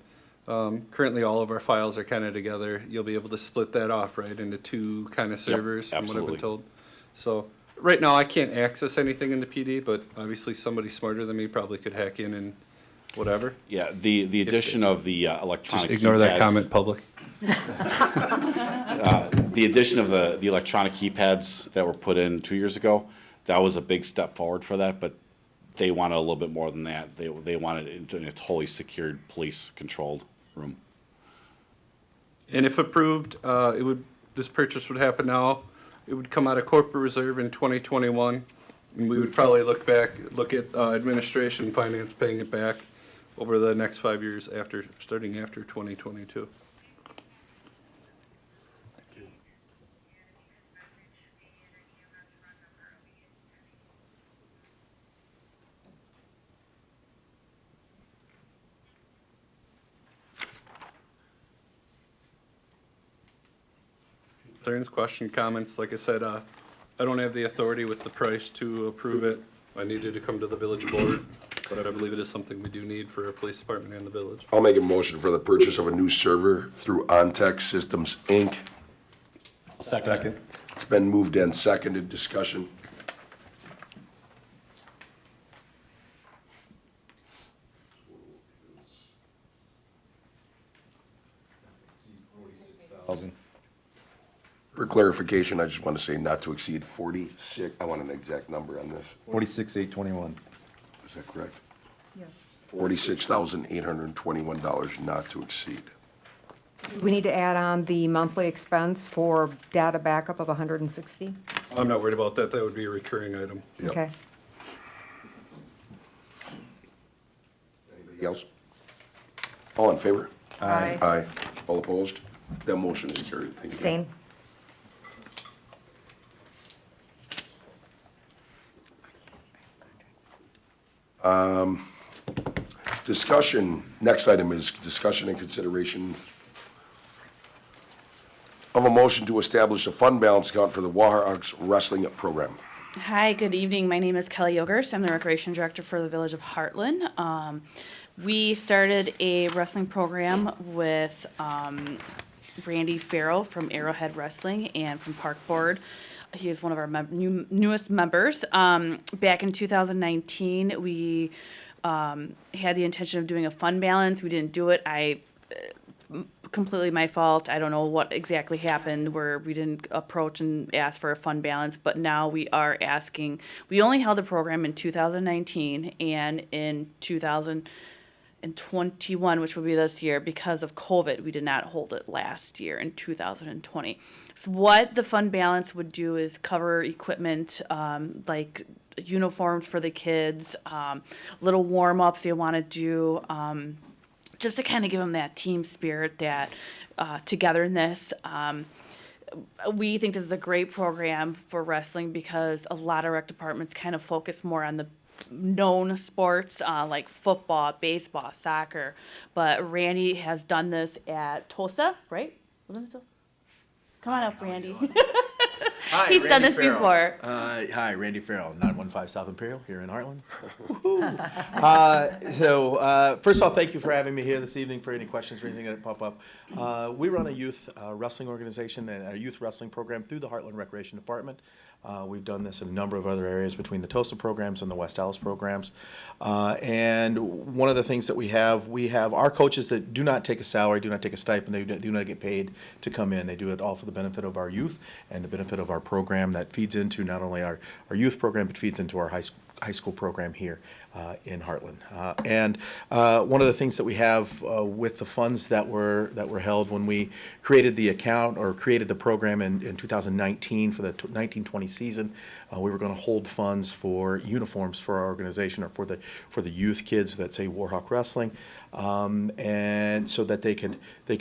Speaker 6: Currently, all of our files are kind of together. You'll be able to split that off, right, into two kind of servers, from what I've been
Speaker 12: absolutely.
Speaker 6: told. So, right now, I can't access anything in the PD, but obviously somebody smarter than me probably could hack in and whatever.
Speaker 12: Yeah, the addition of the electronic
Speaker 6: Just ignore that
Speaker 12: keypads-
Speaker 6: comment, public.
Speaker 12: The addition of the electronic keypads that were put in 2 years ago, that was a big step forward for that, but they wanted a little bit more than that. They wanted it in a totally secured, police-controlled room.
Speaker 6: And if approved, this purchase would happen now. It would come out of corporate reserve in 2021. And we would probably look at administration and finance paying it back over the next 5 years starting after 2022. Concerns, questions, comments? Like I said, I don't have the authority with the price to approve it. I needed to come to the village board, but I believe it is something we do need for our police department and the village.
Speaker 2: I'll make a motion for the purchase of a new server through OnTech Systems, Inc.
Speaker 9: Second.
Speaker 2: It's been moved and seconded. Discussion. For clarification, I just want to say not to exceed 46, I want an exact number on this.
Speaker 4: 46,821.
Speaker 2: Is that correct?
Speaker 5: Yes.
Speaker 2: $46,821 not to exceed.
Speaker 5: We need to add on the monthly expense for data backup of 160?
Speaker 6: I'm not worried about that. That would be a recurring item.
Speaker 2: Yep.
Speaker 5: Okay.
Speaker 2: Anybody else? All in favor?
Speaker 5: Aye.
Speaker 2: Aye. All opposed? That motion is carried. Thank you.
Speaker 5: Abstain.
Speaker 2: Discussion, next item is discussion and consideration of a motion to establish a fund balance account for the Wahawks Wrestling Program.
Speaker 14: Hi, good evening. My name is Kelly Yogers. I'm the Recreation Director for the Village of Heartland. We started a wrestling program with Randy Farrell from Arrowhead Wrestling and from Park Board. He is one of our newest members. Back in 2019, we had the intention of doing a fund balance. We didn't do it. Completely my fault. I don't know what exactly happened where we didn't approach and ask for a fund balance, but now we are asking. We only held the program in 2019 and in 2021, which will be this year, because of COVID, we did not hold it last year in 2020. So what the fund balance would do is cover equipment, like uniforms for the kids, little warm-ups they want to do, just to kind of give them that team spirit, that togetherness. We think this is a great program for wrestling because a lot of rec departments kind of focus more on the known sports like football, baseball, soccer. But Randy has done this at Tosa, right? Wasn't it Tosa? Come on up, Randy.
Speaker 15: Hi,
Speaker 14: He's done
Speaker 15: Randy
Speaker 14: this
Speaker 15: Farrell.
Speaker 14: before.
Speaker 15: Hi, Randy Farrell, 915 South Imperial here in Heartland. First of all, thank you for having me here this evening for any questions or anything that pop up. We run a youth wrestling organization and a youth wrestling program through the Heartland Recreation Department. We've done this in a number of other areas between the TOSA programs and the West Dallas programs. And one of the things that we have our coaches that do not take a salary, do not take a stipend, they do not get paid to come in. They do it all for the benefit of our youth and the benefit of our program that feeds into not only our youth program, but feeds into our high school program here in Heartland. And one of the things that we have with the funds that were held when we created the account or created the program in 2019 for the 1920 season, we were going to hold funds for uniforms for our organization or for the youth kids that say Warhawk Wrestling, and so that they could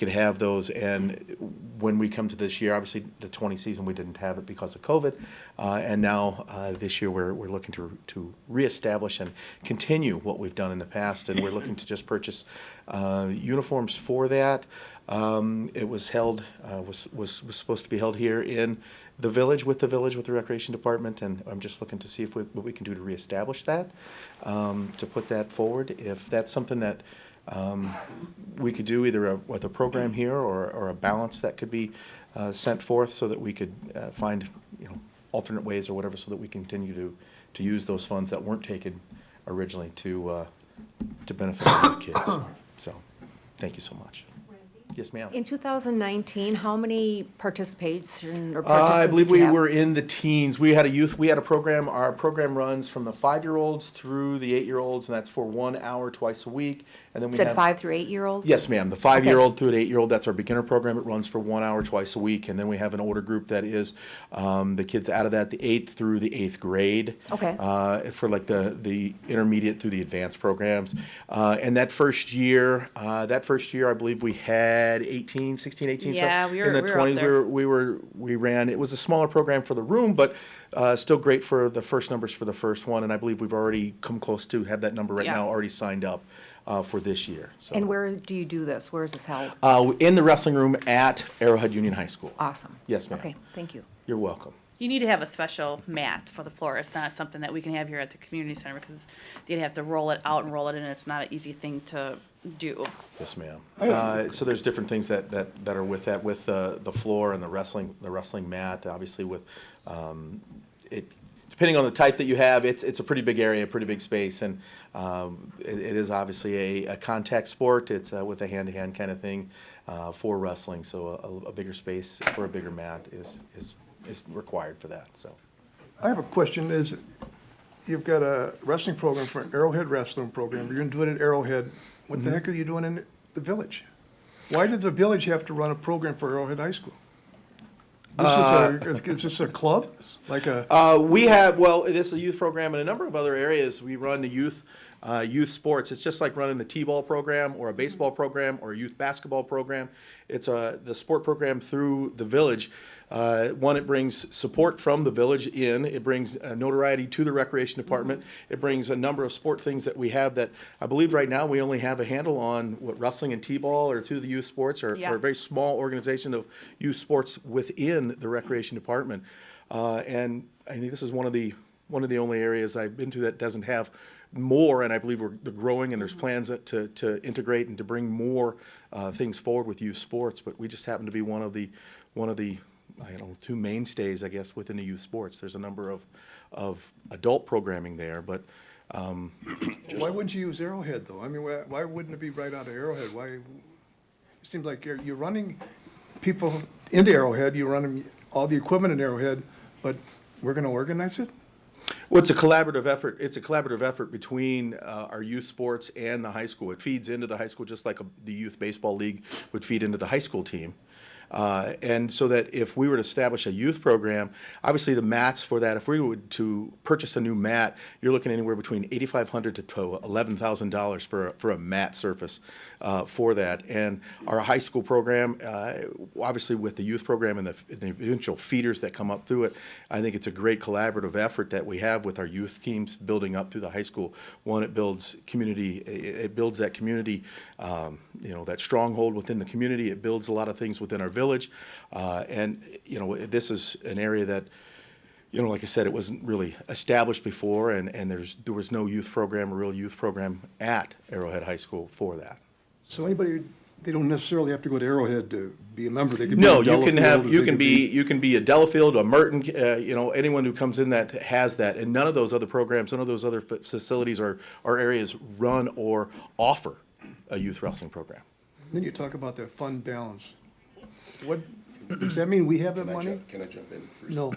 Speaker 15: have those. And when we come to this year, obviously the 20 season we didn't have it because of COVID, and now this year we're looking to reestablish and continue what we've done in the past, and we're looking to just purchase uniforms for that. It was held was supposed to be held here in the village with the recreation department, and I'm just looking to see if what we can do to reestablish that, to put that forward. If that's something that we could do either with a program here or a balance that could be sent forth so that we could find alternate ways or whatever so that we continue to use those funds that weren't taken originally to benefit our kids. So thank you so much. Yes, ma'am.
Speaker 5: In 2019, how many participation or participants
Speaker 15: I believe
Speaker 5: did you
Speaker 15: we
Speaker 5: have?
Speaker 15: were in the teens. We had a program. Our program runs from the 5-year-olds through the 8-year-olds, and that's for 1 hour twice a week. And then we
Speaker 5: Said
Speaker 15: have
Speaker 5: 5 through 8-year-olds?
Speaker 15: Yes, ma'am. The 5-year-old through an 8-year-old, that's our beginner program. It runs for 1 hour twice a week. And then we have an older group that is the kids out of that, the 8th through the 8th grade.
Speaker 5: Okay.
Speaker 15: For like the intermediate through the advanced programs. And that first year, I believe we had 16, 18.
Speaker 14: Yeah,
Speaker 15: so
Speaker 14: we were
Speaker 15: in the
Speaker 14: up
Speaker 15: 20s,
Speaker 14: there.
Speaker 15: we ran. It was a smaller program for the room, but still great for the first numbers for the first one. And I believe we've already come close to have that number right
Speaker 14: Yeah.
Speaker 15: now already signed up. for this year. So,
Speaker 5: And where do you do this? Where is this held?
Speaker 15: in the wrestling room at Arrowhead Union High School.
Speaker 5: Awesome.
Speaker 15: Yes, ma'am.
Speaker 5: Okay, thank you.
Speaker 15: You're welcome.
Speaker 14: You need to have a special mat for the floor. It's not something that we can have here at the community center because they'd have to roll it out and roll it in. It's not an easy thing to do.
Speaker 15: Yes, ma'am. So there's different things that are with that, with the floor and the wrestling mat, obviously with, it, depending on the type that you have, it's a pretty big area, a pretty big space, and it is obviously a contact sport. It's with a hand-to-hand kind of thing for wrestling, so a bigger space for a bigger mat is required for that, so.
Speaker 7: I have a question, is, you've got a wrestling program for Arrowhead Wrestling Program, you're gonna do it at Arrowhead, what the heck are you doing in the village? Why does the village have to run a program for Arrowhead High School? Is this a club, like a?
Speaker 15: We have, well, it is a youth program in a number of other areas. We run the youth sports. It's just like running a T-ball program or a baseball program or a youth basketball program. It's the sport program through the village. One, it brings support from the village in. It brings notoriety to the recreation department. It brings a number of sport things that we have that I believe right now we only have a handle on what wrestling and T-ball or through the youth sports or a very small organization of youth sports within the recreation department. And I think this is one of the only areas I've been to that doesn't have more, and I believe they're growing, and there's plans to integrate and to bring more things forward with youth sports. But we just happen to be one of the I don't know, two mainstays, I guess, within the youth sports. There's a number of adult programming there, but
Speaker 7: Why wouldn't you use Arrowhead, though? I mean, why wouldn't it be right out of Arrowhead? Why? It seems like you're running people into Arrowhead, you're running all the equipment in Arrowhead, but we're gonna organize it?
Speaker 15: well, it's a collaborative effort. It's a collaborative effort between our youth sports and the high school. It feeds into the high school just like the youth baseball league would feed into the high school team. And so that if we were to establish a youth program, obviously the mats for that, if we were to purchase a new mat, you're looking anywhere between $8,500 to $11,000 for a mat surface for that. And our high school program, obviously with the youth program and the eventual feeders that come up through it, I think it's a great collaborative effort that we have with our youth teams building up through the high school. One, it builds community, it builds that community, that stronghold within the community. It builds a lot of things within our village. And this is an area that, like I said, it wasn't really established before, and there was no youth program, a real youth program at Arrowhead High School for that.
Speaker 7: So they don't necessarily have to go to Arrowhead to be a member. They could be
Speaker 15: No,
Speaker 7: a
Speaker 15: you can
Speaker 7: Delafield,
Speaker 15: you can be a Delafield, a Merton, anyone who comes in that has that, and none of those other programs, none of those other facilities or areas run or offer a youth wrestling program.
Speaker 7: Then you talk about that fund balance. What, does that mean we have that money?
Speaker 2: Can I jump in first?
Speaker 7: No.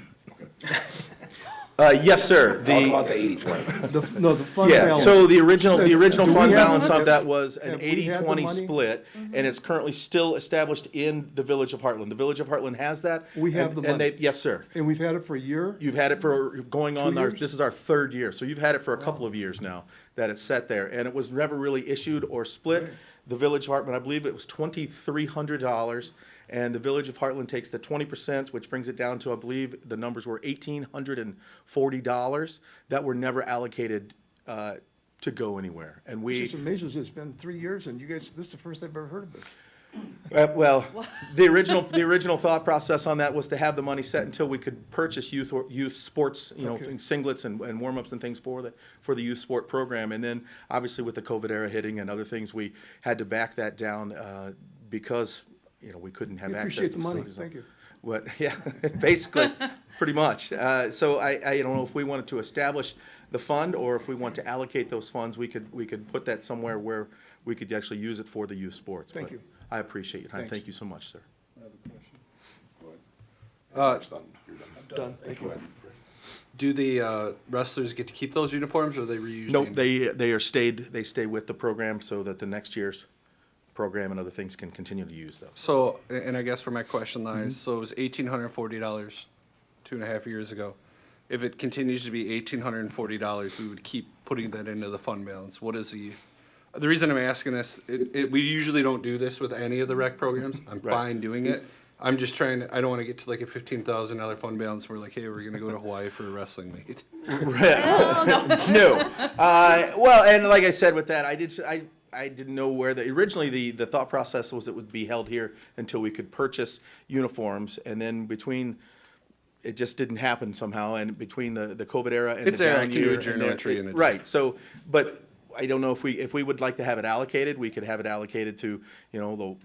Speaker 15: Yes, sir.
Speaker 2: Talk about the 80-20.
Speaker 7: No, the fund
Speaker 15: Yeah,
Speaker 7: balance.
Speaker 15: so the original
Speaker 7: Do we
Speaker 15: fund
Speaker 7: have-
Speaker 15: balance of that was an
Speaker 7: have we had the
Speaker 15: 80-20
Speaker 7: money?
Speaker 15: split, and it's currently still established in the village of Heartland. The village of Heartland has that.
Speaker 7: We have the
Speaker 15: and
Speaker 7: money.
Speaker 15: yes, sir.
Speaker 7: And we've had it for a year?
Speaker 15: You've had it for going on,
Speaker 7: 2 years?
Speaker 15: this is our third year, so you've had it for a couple of years now that it's set there, and it was never really issued or split. The village of Heartland, I believe it was $2,300, and the village of Heartland takes the 20%, which brings it down to, I believe, the numbers were $1,840 that were never allocated to go anywhere. And
Speaker 7: It's
Speaker 15: we,
Speaker 7: just amazing, it's been 3 years, and you guys, this is the first I've ever heard of this.
Speaker 15: well, the original thought process on that was to have the money set until we could purchase youth sports,
Speaker 7: Okay.
Speaker 15: singlets and warm-ups and things for the youth sport program. And then, obviously, with the COVID era hitting and other things, we had to back that down because, we couldn't have
Speaker 7: We
Speaker 15: access
Speaker 7: appreciate
Speaker 15: to
Speaker 7: the money,
Speaker 15: facilities.
Speaker 7: thank you.
Speaker 15: What, yeah, basically, pretty much. So I don't know if we wanted to establish the fund or if we want to allocate those funds, we could put that somewhere where we could actually use it for the youth sports.
Speaker 7: Thank
Speaker 15: But
Speaker 7: you.
Speaker 15: I appreciate your time.
Speaker 7: Thanks.
Speaker 15: Thank you so much, sir.
Speaker 2: It's done. You're done.
Speaker 6: Done.
Speaker 2: Thank you.
Speaker 6: Do the wrestlers get to keep those uniforms, or are they reused?
Speaker 15: No, they stay with the program so that the next year's program and other things can continue to use those.
Speaker 6: So, and I guess where my question lies, so it was $1,840 2.5 years ago. If it continues to be $1,840, we would keep putting that into the fund balance. What is the reason I'm asking this, we usually don't do this with any of the rec programs. I'm
Speaker 15: Right.
Speaker 6: fine doing it. I'm just trying to, I don't want to get to like a $15,000 fund balance. We're like, hey, we're going to go to Hawaii for a wrestling meet.
Speaker 15: No. Well, and like I said with that, I I didn't know where originally the thought process was it would be held here until we could purchase uniforms, and then it just didn't happen somehow, and between the COVID era and
Speaker 6: It's
Speaker 15: the
Speaker 6: there,
Speaker 15: down
Speaker 6: like, you do a
Speaker 15: year.
Speaker 6: journal
Speaker 15: and
Speaker 6: entry in it.
Speaker 15: Right, so, but I don't know if we would like to have it allocated, we could have it allocated to, you know,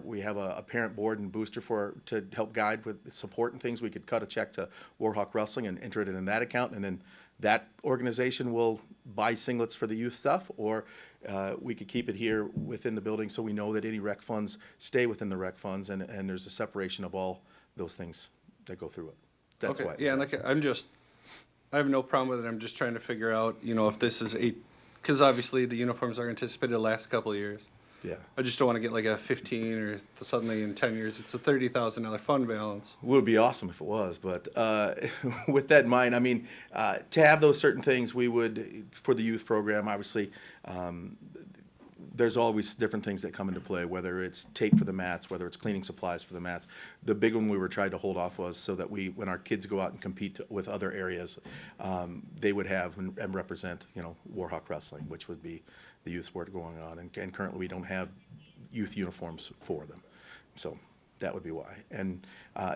Speaker 15: we have a parent board and booster to help guide with support and things. We could cut a check to Warhawk Wrestling and enter it in that account, and then that organization will buy singlets for the youth stuff, or we could keep it here within the building so we know that any rec funds stay within the rec funds, and there's a separation of all those things that go through it. That's
Speaker 6: Okay,
Speaker 15: why.
Speaker 6: yeah, like, I have no problem with it, I'm just trying to figure out, you know, if this is because obviously the uniforms are anticipated to last a couple of years.
Speaker 15: Yeah.
Speaker 6: I just don't want to get like a 15 or suddenly in 10 years, it's a $30,000 fund balance.
Speaker 15: Would be awesome if it was, but with that in mind, I mean, to have those certain things, we would, for the youth program, obviously, there's always different things that come into play, whether it's tape for the mats, whether it's cleaning supplies for the mats. The big one we were trying to hold off was so that when our kids go out and compete with other areas, they would have and represent, you know, Warhawk Wrestling, which would be the youth sport going on. And currently we don't have youth uniforms for them. So that would be why. And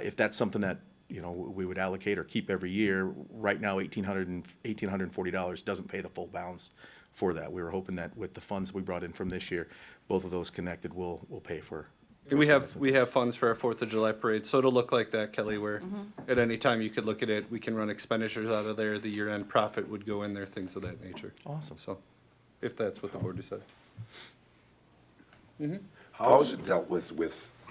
Speaker 15: if that's something that, you know, we would allocate or keep every year, right now $1,840 doesn't pay the full balance for that. We were hoping that with the funds we brought in from this year, both of those connected will pay for.
Speaker 6: And we have funds for our 4th of July parade, so it'll look like that, Kelly, where at any time you could look at it, we can run expenditures out of there, the year-end profit would go in there, things of that nature.
Speaker 15: Awesome.
Speaker 6: So, if that's what the board decided.
Speaker 2: How is it dealt with,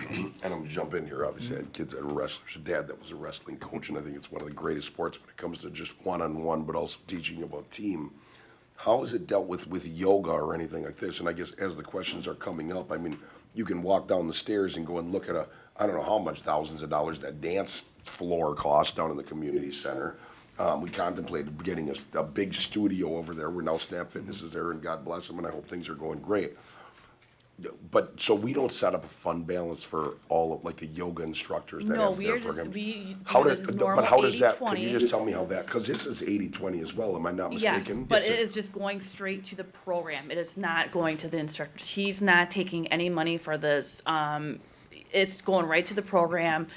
Speaker 2: and I'm gonna jump in here, obviously I had kids that were wrestlers, a dad that was a wrestling coach, and I think it's one of the greatest sports when it comes to just one-on-one, but also teaching about team. How is it dealt with yoga or anything like this? And I guess as the questions are coming up, I mean, you can walk down the stairs and go and look at I don't know how much thousands of dollars that dance floor costs down in the community center. We contemplated getting a big studio over there where now Snap Fitness is there, and God bless them, and I hope things are going great. But, so we don't set up a fund balance for all of, like, the yoga instructors that
Speaker 14: No,
Speaker 2: have
Speaker 14: we
Speaker 2: their
Speaker 14: are just,
Speaker 2: programs?
Speaker 14: we
Speaker 2: How
Speaker 14: do
Speaker 2: does,
Speaker 14: the
Speaker 2: but
Speaker 14: normal
Speaker 2: how does that, could
Speaker 14: 80/20.
Speaker 2: you just tell me how that, because this is 80/20 as well, am I not
Speaker 14: Yes,
Speaker 2: mistaken?
Speaker 14: but
Speaker 2: Yes,
Speaker 14: it
Speaker 2: sir.
Speaker 14: is just going straight to the program. It is not going to the instructor. He's not taking any money for this. It's going right to the program.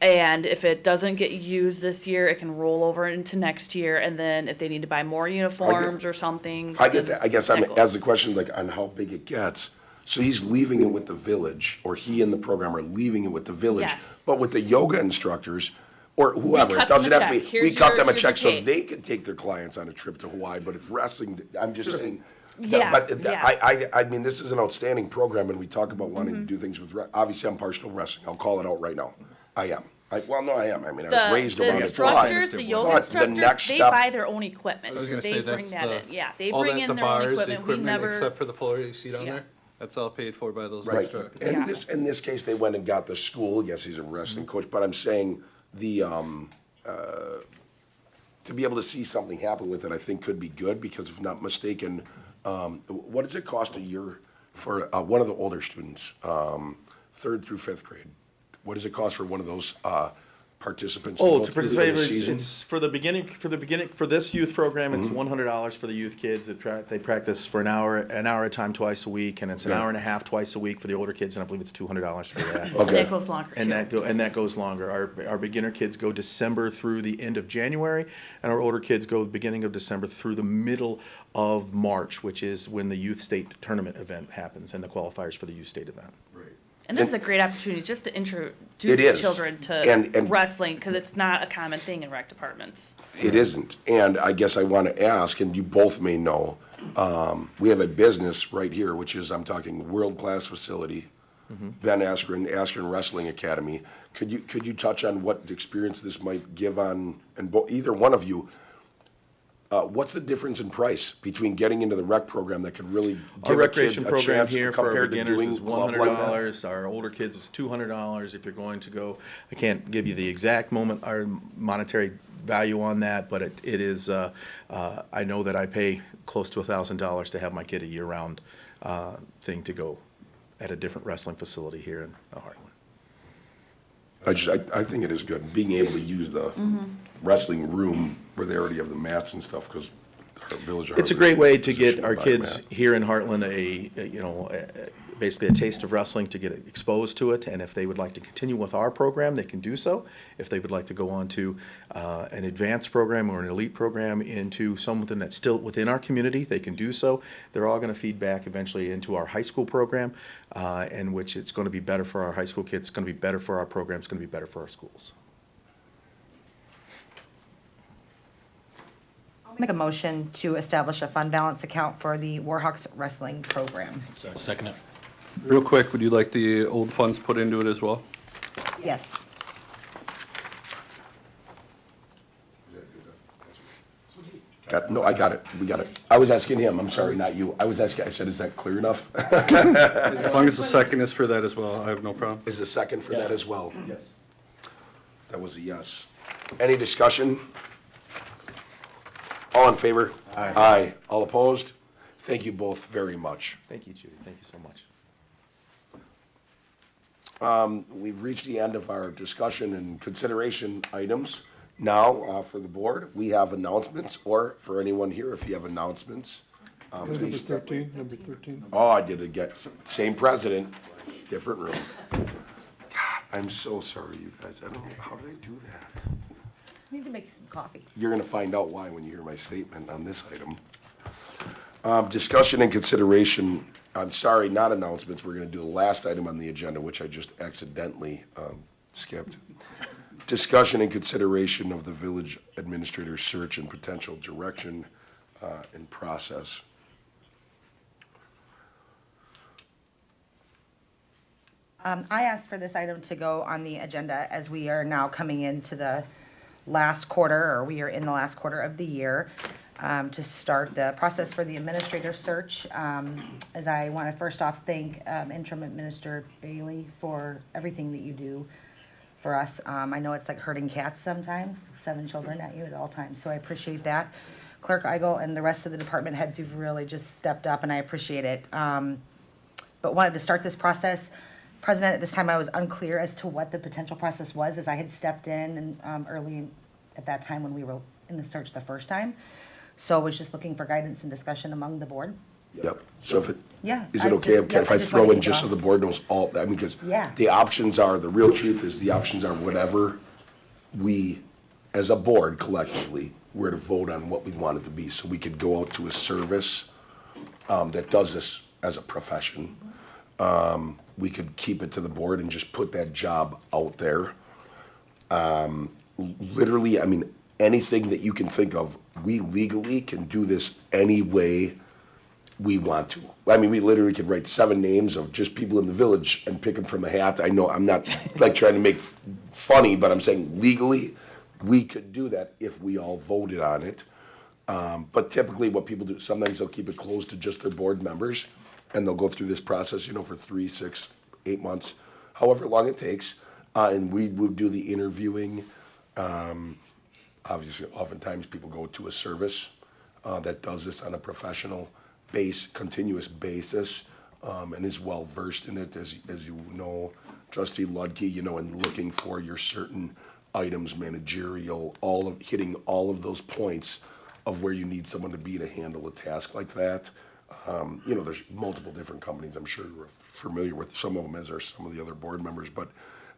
Speaker 14: And if it doesn't get used this year, it can roll over into next year. And then if they need to buy more uniforms or something.
Speaker 2: I get that, I guess I'm,
Speaker 14: that goes.
Speaker 2: as the question, like, on how big it gets, so he's leaving it with the village, or he and the program are leaving it with the village.
Speaker 14: Yes.
Speaker 2: But with the yoga instructors, or whoever,
Speaker 14: cut
Speaker 2: it doesn't
Speaker 14: them a
Speaker 2: have to be,
Speaker 14: check.
Speaker 2: we
Speaker 14: Here's
Speaker 2: cut
Speaker 14: your-
Speaker 2: them a
Speaker 14: here's
Speaker 2: check so
Speaker 14: your case.
Speaker 2: they can take their clients on a trip to Hawaii, but if wrestling, I'm just saying.
Speaker 14: Yeah,
Speaker 2: But
Speaker 14: yeah.
Speaker 2: I mean, this is an outstanding program, and we talk about wanting
Speaker 14: Mm-hmm.
Speaker 2: to do things with, obviously, I'm partial to wrestling, I'll call it out right now. I am. I mean, I mean, I was raised
Speaker 14: The
Speaker 2: around it.
Speaker 14: instructors, the yoga
Speaker 2: But the
Speaker 14: instructors,
Speaker 2: next
Speaker 14: they
Speaker 2: step-
Speaker 14: buy their own equipment.
Speaker 6: I was gonna
Speaker 14: They
Speaker 6: say,
Speaker 14: bring
Speaker 6: that's
Speaker 14: that in. Yeah, they
Speaker 6: all
Speaker 14: bring
Speaker 6: that,
Speaker 14: in
Speaker 6: the
Speaker 14: their own
Speaker 6: bars, the
Speaker 14: equipment. We never.
Speaker 6: except for the floor you see down
Speaker 14: Yeah.
Speaker 6: there, that's all paid for by those
Speaker 2: Right,
Speaker 6: instructors.
Speaker 2: and
Speaker 14: Yeah.
Speaker 2: in this case, they went and got the school, yes, he's a wrestling coach, but I'm saying to be able to see something happen with it, I think could be good, because if not mistaken, what does it cost a year for one of the older students, 3rd through 5th grade? What does it cost for one of those participants?
Speaker 15: Oh,
Speaker 2: go
Speaker 15: to
Speaker 2: through
Speaker 15: participate,
Speaker 2: the
Speaker 15: it's,
Speaker 2: season?
Speaker 15: it's for the beginning, for this youth program, it's $100 for the youth kids. They practice for an hour at a time twice a week, and it's an
Speaker 2: Yeah.
Speaker 15: hour and a half twice a week for the older kids, and I believe it's $200 for that.
Speaker 14: And
Speaker 2: Okay.
Speaker 14: that goes longer
Speaker 15: And
Speaker 14: too.
Speaker 15: that goes longer. Our beginner kids go December through the end of January, and our older kids go beginning of December through the middle of March, which is when the youth state tournament event happens and the qualifiers for the youth state event.
Speaker 14: And this is a great opportunity just to introduce
Speaker 2: It is.
Speaker 14: children to
Speaker 2: And-
Speaker 14: wrestling, because it's not a common thing in rec departments.
Speaker 2: It isn't, and I guess I want to ask, and you both may know, we have a business right here, which is, I'm talking world-class facility, Ben Askren Wrestling Academy. Could you touch on what experience this might give on, and either one of you, what's the difference in price between getting into the rec program that could really
Speaker 15: Our
Speaker 2: give a kid
Speaker 15: recreation
Speaker 2: a
Speaker 15: program
Speaker 2: chance
Speaker 15: here for our
Speaker 2: compared to
Speaker 15: beginners
Speaker 2: doing
Speaker 15: is
Speaker 2: club like that?
Speaker 15: $100. Our older kids is $200. If you're going to go, I can't give you the exact monetary value on that, but it is, I know that I pay close to $1,000 to have my kid a year-round thing to go at a different wrestling facility here in Heartland.
Speaker 2: I think it is good, being able to use the wrestling room where they already have the mats and stuff, because Village of
Speaker 15: It's a
Speaker 2: Heartland
Speaker 15: great way to
Speaker 2: position
Speaker 15: get our
Speaker 2: by
Speaker 15: kids
Speaker 2: Matt.
Speaker 15: here in Heartland basically a taste of wrestling, to get exposed to it. And if they would like to continue with our program, they can do so. If they would like to go on to an advanced program or an elite program into something that's still within our community, they can do so. They're all going to feed back eventually into our high school program, in which it's going to be better for our high school kids, it's going to be better for our program, it's going to be better for our schools.
Speaker 10: Make a motion to establish a fund balance account for the Warhawks wrestling program.
Speaker 9: Second it.
Speaker 6: Real quick, would you like the old funds put into it as well?
Speaker 10: Yes.
Speaker 2: No, I got it. We got it. I was asking him. I'm sorry, not you. I was asking, I said, is that clear enough?
Speaker 6: As long as the second is for that as well, I have no problem.
Speaker 2: Is the second for that as well? Yes. That was a yes. Any discussion? All in favor?
Speaker 15: Aye.
Speaker 2: Aye. All opposed? Thank you both very much.
Speaker 15: Thank you, Judy. Thank you so much.
Speaker 2: We've reached the end of our discussion and consideration items. Now, for the board, we have announcements, or for anyone here, if you have announcements,
Speaker 7: Number
Speaker 2: please.
Speaker 7: 13, number 13.
Speaker 2: Oh, I did it again. Same president, different room. God, I'm so sorry, you guys. I don't know, how did I do that?
Speaker 10: I need to make some coffee.
Speaker 2: You're gonna find out why when you hear my statement on this item. Discussion and consideration, I'm sorry, not announcements. We're gonna do the last item on the agenda, which I just accidentally skipped. Discussion and consideration of the village administrator search and potential direction and process.
Speaker 10: I asked for this item to go on the agenda as we are now coming into the last quarter, or we are in the last quarter of the year, to start the process for the administrator search. As I want to first off thank Interim Administrator Bailey for everything that you do for us. I know it's like herding cats sometimes, 7 children at you at all times, so I appreciate that. Clerk Eigel and the rest of the department heads, you've really just stepped up, and I appreciate it. But wanted to start this process. President, at this time, I was unclear as to what the potential process was, as I had stepped in and early at that time when we were in the search the first time. So I was just looking for guidance and discussion among the board.
Speaker 2: Yep, so if it,
Speaker 10: Yeah.
Speaker 2: is it okay if I throw in just so the board knows all, I mean, because
Speaker 10: Yeah.
Speaker 2: the options are, the real truth is the options are whatever we, as a board collectively, were to vote on what we want it to be. So we could go out to a service that does this as a profession. We could keep it to the board and just put that job out there. Literally, I mean, anything that you can think of, we legally can do this any way we want to. I mean, we literally could write 7 names of just people in the village and pick them from a hat. I know I'm not like trying to make funny, but I'm saying legally, we could do that if we all voted on it. But typically what people do, sometimes they'll keep it closed to just their board members, and they'll go through this process, you know, for 3, 6, 8 months, however long it takes. And we would do the interviewing. Obviously, oftentimes people go to a service that does this on a professional continuous basis, and is well versed in it, as you know, Trustee Ludke, you know, and looking for your certain items, managerial, hitting all of those points of where you need someone to be to handle a task like that. You know, there's multiple different companies, I'm sure you're familiar with some of them, as are some of the other board members, but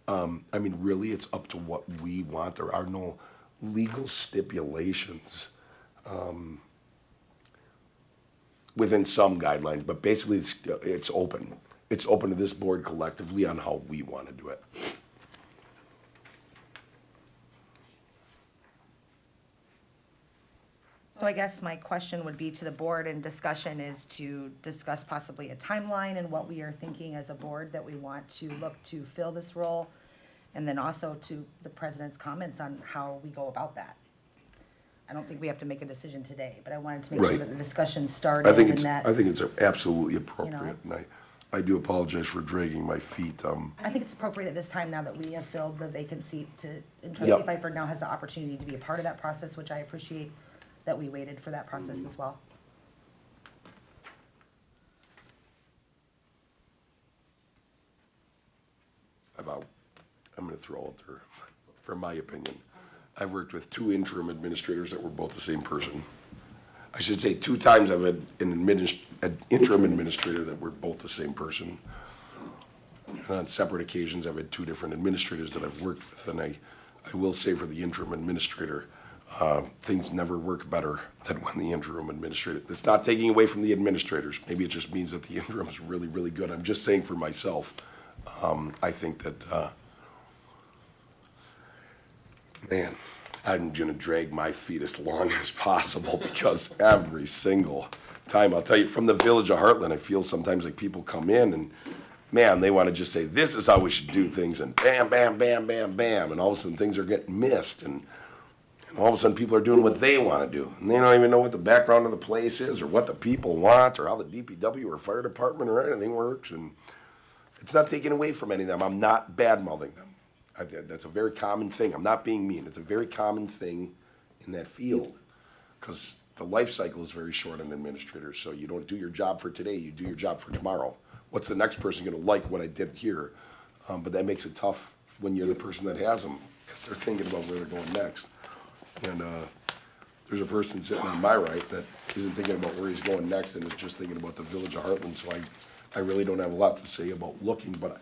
Speaker 2: I mean, really, it's up to what we want. There are no legal stipulations within some guidelines, but basically it's open. It's open to this board collectively on how we want to do it.
Speaker 10: So I guess my question would be to the board, and discussion is to discuss possibly a timeline and what we are thinking as a board that we want to look to fill this role, and then also to the president's comments on how we go about that. I don't think we have to make a decision today, but I wanted to make sure
Speaker 2: Right.
Speaker 10: that the discussion started
Speaker 2: I think
Speaker 10: and
Speaker 2: it's
Speaker 10: that.
Speaker 2: absolutely appropriate, and I do apologize for dragging my feet.
Speaker 10: I think it's appropriate at this time, now that we have filled the vacant seat, and
Speaker 2: Yep.
Speaker 10: Trustee Pfeiffer now has the opportunity to be a part of that process, which I appreciate that we waited for that process as well.
Speaker 2: I'm gonna throw out there, from my opinion, I've worked with 2 interim administrators that were both the same person. I should say 2 times I've had an interim administrator that were both the same person. And on separate occasions, I've had 2 different administrators that I've worked with, and I will say for the interim administrator, things never work better than when the interim administrator, it's not taking away from the administrators, maybe it just means that the interim is really, really good. I'm just saying for myself, I think that, man, I'm gonna drag my feet as long as possible because every single time, I'll tell you, from the village of Heartland, I feel sometimes like people come in and, man, they wanna just say, this is how we should do things, and bam, bam, bam, bam, bam, and all of a sudden things are getting missed, and all of a sudden people are doing what they wanna do, and they don't even know what the background of the place is, or what the people want, or how the DPW or fire department or anything works, and it's not taken away from any of them. I'm not bad-mouthing them. That's a very common thing. I'm not being mean. It's a very common thing in that field, because the life cycle is very short on administrators, so you don't do your job for today, you do your job for tomorrow. What's the next person gonna like what I did here? But that makes it tough when you're the person that has them, because they're thinking about where they're going next. And there's a person sitting on my right that isn't thinking about where he's going next and is just thinking about the village of Heartland, so I really don't have a lot to say about looking, but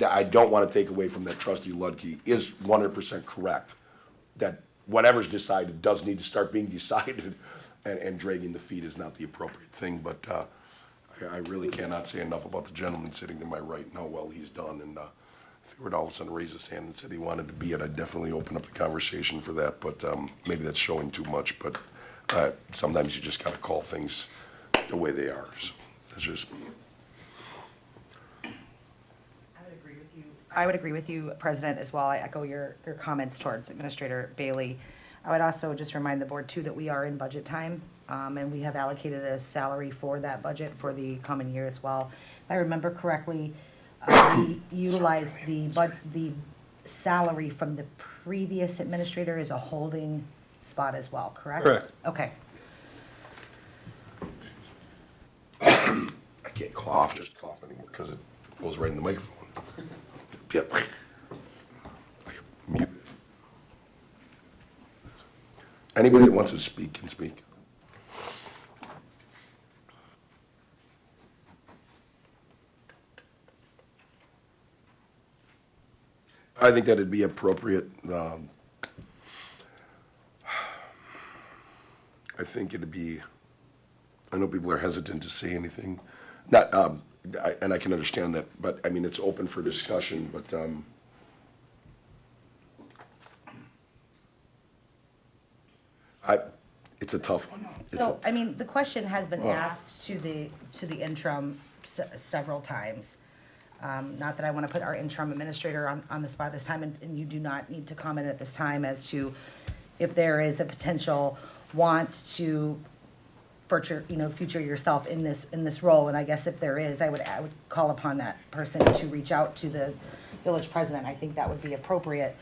Speaker 2: I don't want to take away from that. Trustee Ludke is 100% correct, that whatever's decided does need to start being decided, and dragging the feet is not the appropriate thing, but I really cannot say enough about the gentleman sitting to my right and how well he's done, and if he were to all of a sudden raise his hand and said he wanted to be it, I'd definitely open up the conversation for that, but maybe that's showing too much, but sometimes you just got to call things the way they are, so that's just me.
Speaker 10: I would agree with you, President, as well. I echo your comments towards Administrator Bailey. I would also just remind the board too that we are in budget time, and we have allocated a salary for that budget for the coming year as well. If I remember correctly, we utilized the salary from the previous administrator as a holding spot as well, correct?
Speaker 6: Correct.
Speaker 10: Okay.
Speaker 2: I can't cough, just cough anymore, because it goes right in the microphone. Yep. Mute. Anybody that wants to speak can speak. I think that'd be appropriate. I think it'd be, I know people are hesitant to say anything. Not, and I can understand that, but I mean, it's open for discussion, but, it's a tough one.
Speaker 10: So, I mean, the question has been asked to the interim several times. Not that I want to put our interim administrator on the spot this time, and you do not need to comment at this time as to if there is a potential want to future yourself in this role. And I guess if there is, I would call upon that person to reach out to the village president. I think that would be appropriate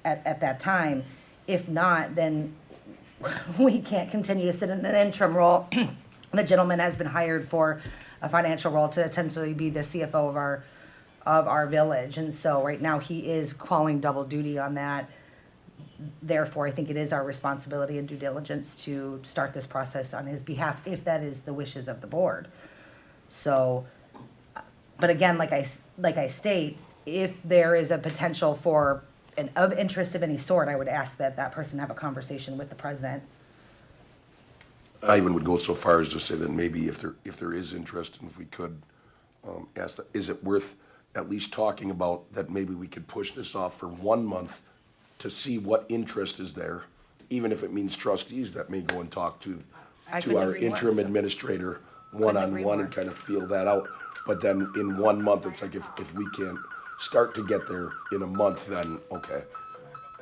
Speaker 10: at that time. If not, then we can't continue to sit in an interim role. The gentleman has been hired for a financial role to essentially be the CFO of our village. And so right now he is calling double duty on that. Therefore, I think it is our responsibility and due diligence to start this process on his behalf, if that is the wishes of the board. So, but again, like I state, if there is a potential for of interest of any sort, I would ask that person have a conversation with the president.
Speaker 2: I even would go so far as to say that maybe if there is interest, and if we could ask that, is it worth at least talking about that maybe we could push this off for 1 month to see what interest is there, even if it means trustees that may go and talk to our interim administrator one-on-one and kind of feel that out. But then in 1 month, it's like if we can't start to get there in a month, then okay,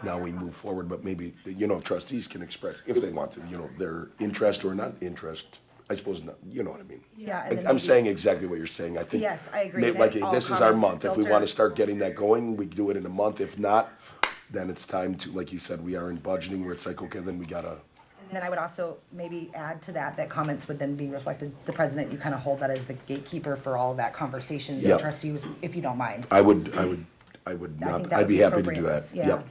Speaker 2: now we move forward. But maybe, trustees can express, if they want to, their interest or not interest. I suppose not, you know what I mean?
Speaker 10: Yeah.
Speaker 2: I'm saying exactly what you're saying. I think.
Speaker 10: Yes, I agree.
Speaker 2: Like,
Speaker 10: That all
Speaker 2: this is our
Speaker 10: comments
Speaker 2: month. If we
Speaker 10: filter-
Speaker 2: want to start getting that going, we do it in a month. If not, then it's time to, like you said, we are in budgeting where it's like, okay, then we gotta.
Speaker 10: And then I would also maybe add to that comments would then be reflected, the president, you kind of hold that as the gatekeeper for all of that conversations and
Speaker 2: Yep.
Speaker 10: trustees, if you don't mind.
Speaker 2: I would
Speaker 10: I
Speaker 2: not,
Speaker 10: think that
Speaker 2: I'd
Speaker 10: would
Speaker 2: be
Speaker 10: be
Speaker 2: happy to do
Speaker 10: appropriate.
Speaker 2: that.
Speaker 10: Yeah.
Speaker 2: Yep.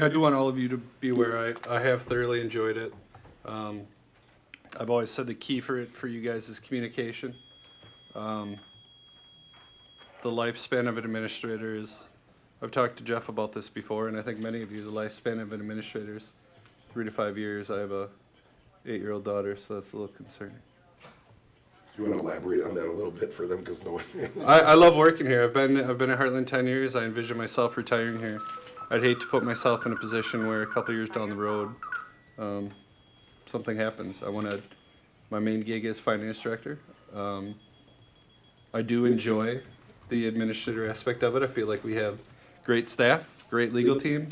Speaker 6: I do want all of you to be aware, I have thoroughly enjoyed it. I've always said the key for you guys is communication. The lifespan of an administrator is, I've talked to Jeff about this before, and I think many of you, the lifespan of an administrator is 3 to 5 years. I have a 8-year-old daughter, so that's a little concerning.
Speaker 2: Do you want to elaborate on that a little bit for them, because no one.
Speaker 6: I love working here. I've been at Heartland 10 years. I envision myself retiring here. I'd hate to put myself in a position where a couple years down the road, something happens. My main gig is finance director. I do enjoy the administrator aspect of it. I feel like we have great staff, great legal team,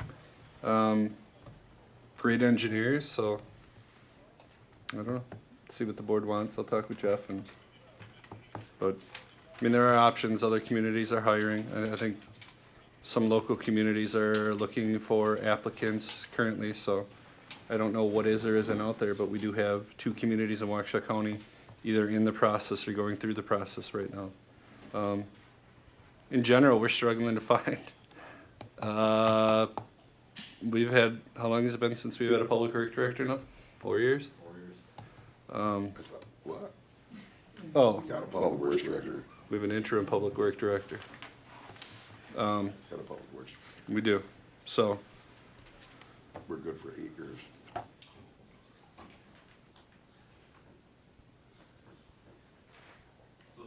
Speaker 6: great engineers, so I don't know. See what the board wants. I'll talk with Jeff, but I mean, there are options. Other communities are hiring. I think some local communities are looking for applicants currently, so I don't know what is or isn't out there, but we do have 2 communities in Waukesha County either in the process or going through the process right now. In general, we're struggling to find. We've had, how long has it been since we've had a public work director now? 4 years? 4 years.
Speaker 2: What?
Speaker 6: Oh,
Speaker 2: Got a public works director.
Speaker 6: we have an interim public work director.
Speaker 2: Got a public works.
Speaker 6: We do. So,
Speaker 2: We're good for 8 years.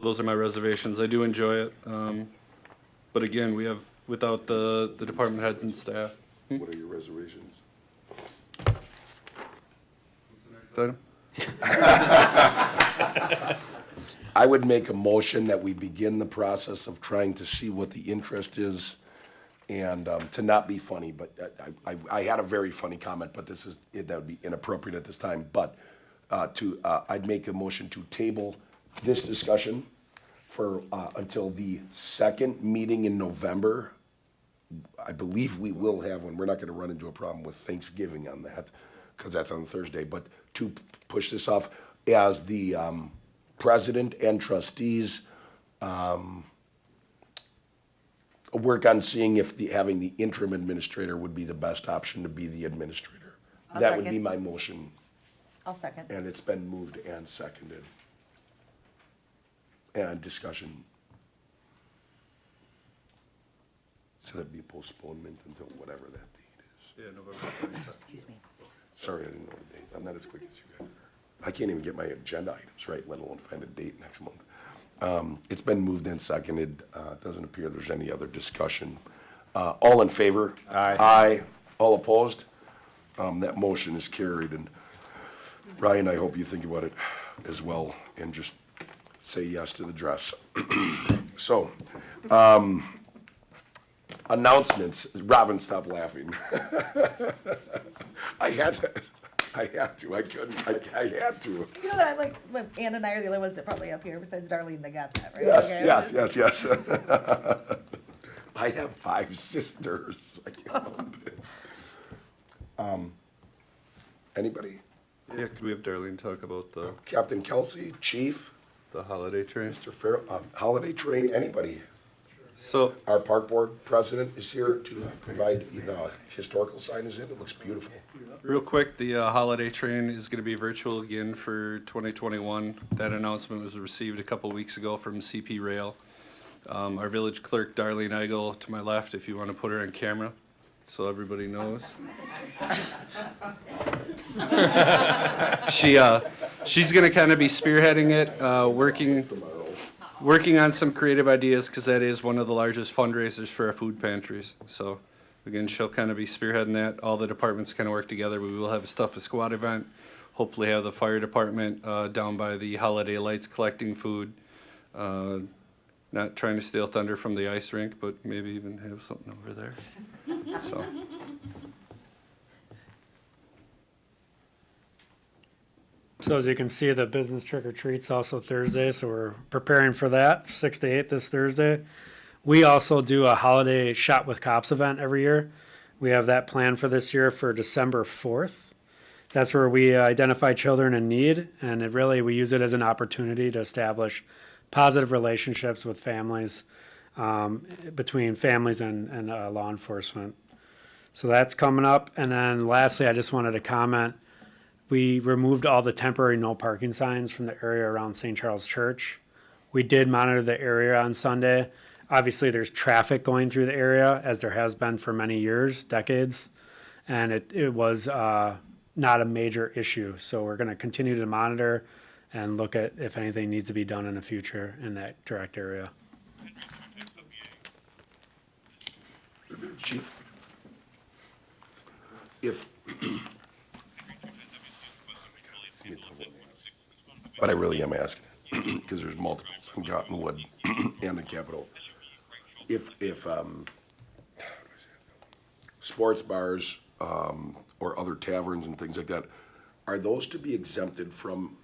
Speaker 6: those are my reservations. I do enjoy it. But again, we have, without the department heads and staff.
Speaker 2: What are your reservations?
Speaker 6: Item?
Speaker 2: I would make a motion that we begin the process of trying to see what the interest is, and to not be funny, but I had a very funny comment, but that would be inappropriate at this time, but I'd make a motion to table this discussion for, until the second meeting in November. I believe we will have one. We're not gonna run into a problem with Thanksgiving on that, because that's on Thursday, but to push this off as the president and trustees work on seeing if having the interim administrator would be the best option to be the administrator.
Speaker 10: I'll
Speaker 2: That would
Speaker 10: second.
Speaker 2: be my motion,
Speaker 10: I'll second.
Speaker 2: and it's been moved and seconded. And discussion. So that'd be a postponement until whatever that date is.
Speaker 6: Yeah, November.
Speaker 10: Excuse me.
Speaker 2: Sorry, I didn't know the dates. I'm not as quick as you guys are. I can't even get my agenda items right, let alone find a date next month. It's been moved and seconded. It doesn't appear there's any other discussion. All in favor?
Speaker 4: Aye.
Speaker 2: Aye. All opposed? That motion is carried. And Ryan, I hope you think about it as well and just say yes to the dress. So, announcements. Robin, stop laughing. I had to. I couldn't. I had to.
Speaker 10: You know that, like, Ann and I are the only ones that probably up here, besides Darlene, that got that, right?
Speaker 2: Yes,
Speaker 10: Okay.
Speaker 2: yes. I have 5 sisters. I can't help it. Anybody?
Speaker 6: Yeah, could we have Darlene talk about
Speaker 2: Captain Kelsey, Chief,
Speaker 6: the holiday train?
Speaker 2: Mr. Farrell, Holiday Train, anybody?
Speaker 6: So,
Speaker 2: Our park board president is here to provide the historical sign is in. It looks beautiful.
Speaker 6: real quick, the holiday train is going to be virtual again for 2021. That announcement was received a couple weeks ago from CP Rail. Our village clerk, Darlene Eigel, to my left, if you want to put her on camera, so everybody knows. She's going to kind of be spearheading it, working on some creative ideas, because that is one of the largest fundraisers for our food pantries. So, again, she'll kind of be spearheading that. All the departments kind of work together. We will have a Stuff a Squad event. Hopefully have the fire department down by the holiday lights collecting food. Not trying to steal thunder from the ice rink, but maybe even have something over there. So.
Speaker 8: So as you can see, the business trick or treat's also Thursday, so we're preparing for that, 6 to 8 this Thursday. We also do a holiday Shot with Cops event every year. We have that planned for this year for December 4th. That's where we identify children in need, and we use it as an opportunity to establish positive relationships with families, between families and law enforcement. So that's coming up. And then lastly, I just wanted to comment, We removed all the temporary no parking signs from the area around St. Charles Church. We did monitor the area on Sunday. Obviously, there's traffic going through the area, as there has been for many years, decades, and it was not a major issue. So we're going to continue to monitor and look at if anything needs to be done in the future in that direct area.
Speaker 2: Chief? If, but I really am asking, because there's multiples on Cottonwood and the Capitol. If sports bars, or other taverns and things like that, are those to be exempted from,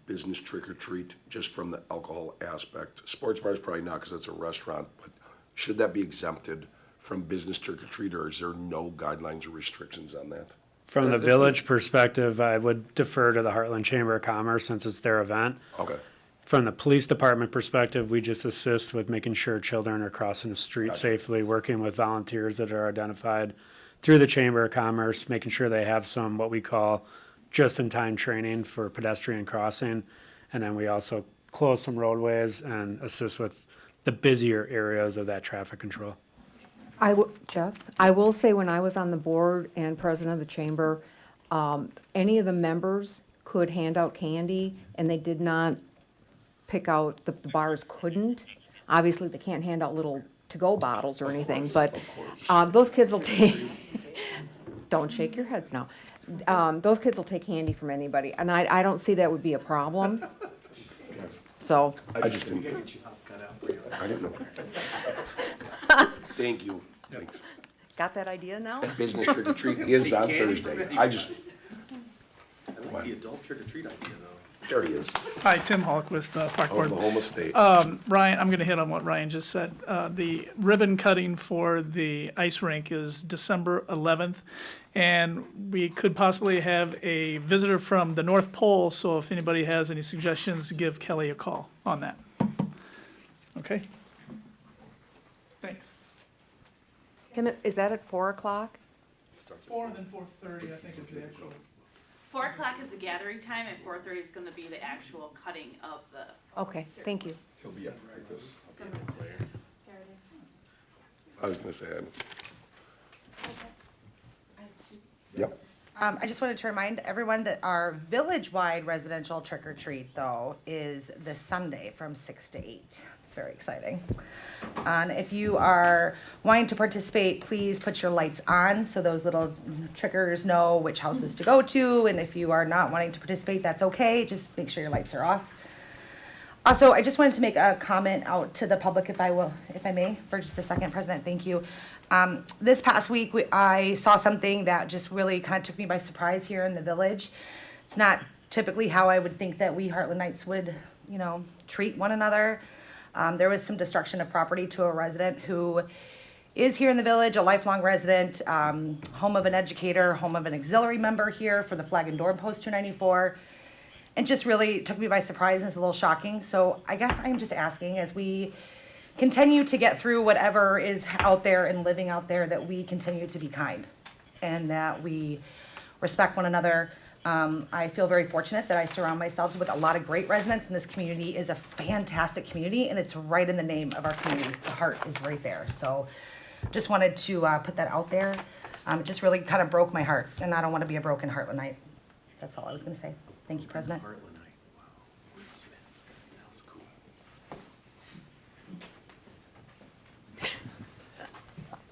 Speaker 2: business trick or treat, just from the alcohol aspect? Sports bars probably not, because it's a restaurant, but should that be exempted from business trick or treat, or is there no guidelines or restrictions on that?
Speaker 8: From the village perspective, I would defer to the Heartland Chamber of Commerce since it's their event.
Speaker 2: Okay.
Speaker 8: From the police department perspective, we just assist with making sure children are crossing the street
Speaker 2: Gotcha.
Speaker 8: safely, working with volunteers that are identified through the Chamber of Commerce, making sure they have some what we call just-in-time training for pedestrian crossing. And then we also close some roadways and assist with the busier areas of that traffic control.
Speaker 5: Jeff, I will say when I was on the board and president of the chamber, any of the members could hand out candy, and they did not pick out, the bars couldn't. Obviously, they can't hand out little to-go bottles or anything, but those kids will take, don't shake your heads now. Those kids will take candy from anybody, and I don't see that would be a problem. So.
Speaker 2: I just didn't. I didn't know. Thank you. Thanks.
Speaker 5: Got that idea now?
Speaker 2: And business trick or treat is on Thursday. I just,
Speaker 15: I like the adult trick or treat idea though.
Speaker 2: there he is,
Speaker 16: Hi, Tim Hallquist, Park Board.
Speaker 2: Oklahoma State.
Speaker 16: Ryan, I'm going to hit on what Ryan just said. The ribbon cutting for the ice rink is December 11th, and we could possibly have a visitor from the North Pole, so if anybody has any suggestions, give Kelly a call on that. Okay? Thanks.
Speaker 5: Tim, is that at 4 o'clock?
Speaker 16: 4 and then 4:30, I think is the actual.
Speaker 14: 4 o'clock is the gathering time, and 4:30 is gonna be the actual cutting of the.
Speaker 5: Okay, thank you.
Speaker 2: He'll be at practice. I was gonna say, yep.
Speaker 10: I just wanted to remind everyone that our village-wide residential trick or treat, though, is this Sunday from 6 to 8. It's very exciting. And if you are wanting to participate, please put your lights on so those little trickers know which houses to go to. And if you are not wanting to participate, that's okay. Just make sure your lights are off. Also, I just wanted to make a comment out to the public, if I may, for just a second, President. Thank you. This past week, I saw something that just really kind of took me by surprise here in the village. It's not typically how I would think that we Heartlandites would, treat one another. There was some destruction of property to a resident who is here in the village, a lifelong resident, home of an educator, home of an auxiliary member here for the Flag and Door Post 294. And just really took me by surprise and it's a little shocking. So I guess I'm just asking, as we continue to get through whatever is out there and living out there, that we continue to be kind and that we respect one another. I feel very fortunate that I surround myself with a lot of great residents, and this community is a fantastic community, and it's right in the name of our community. The heart is right there. So just wanted to put that out there. It just really kind of broke my heart, and I don't want to be a broken Heartlandite. That's all I was going to say. Thank you, President.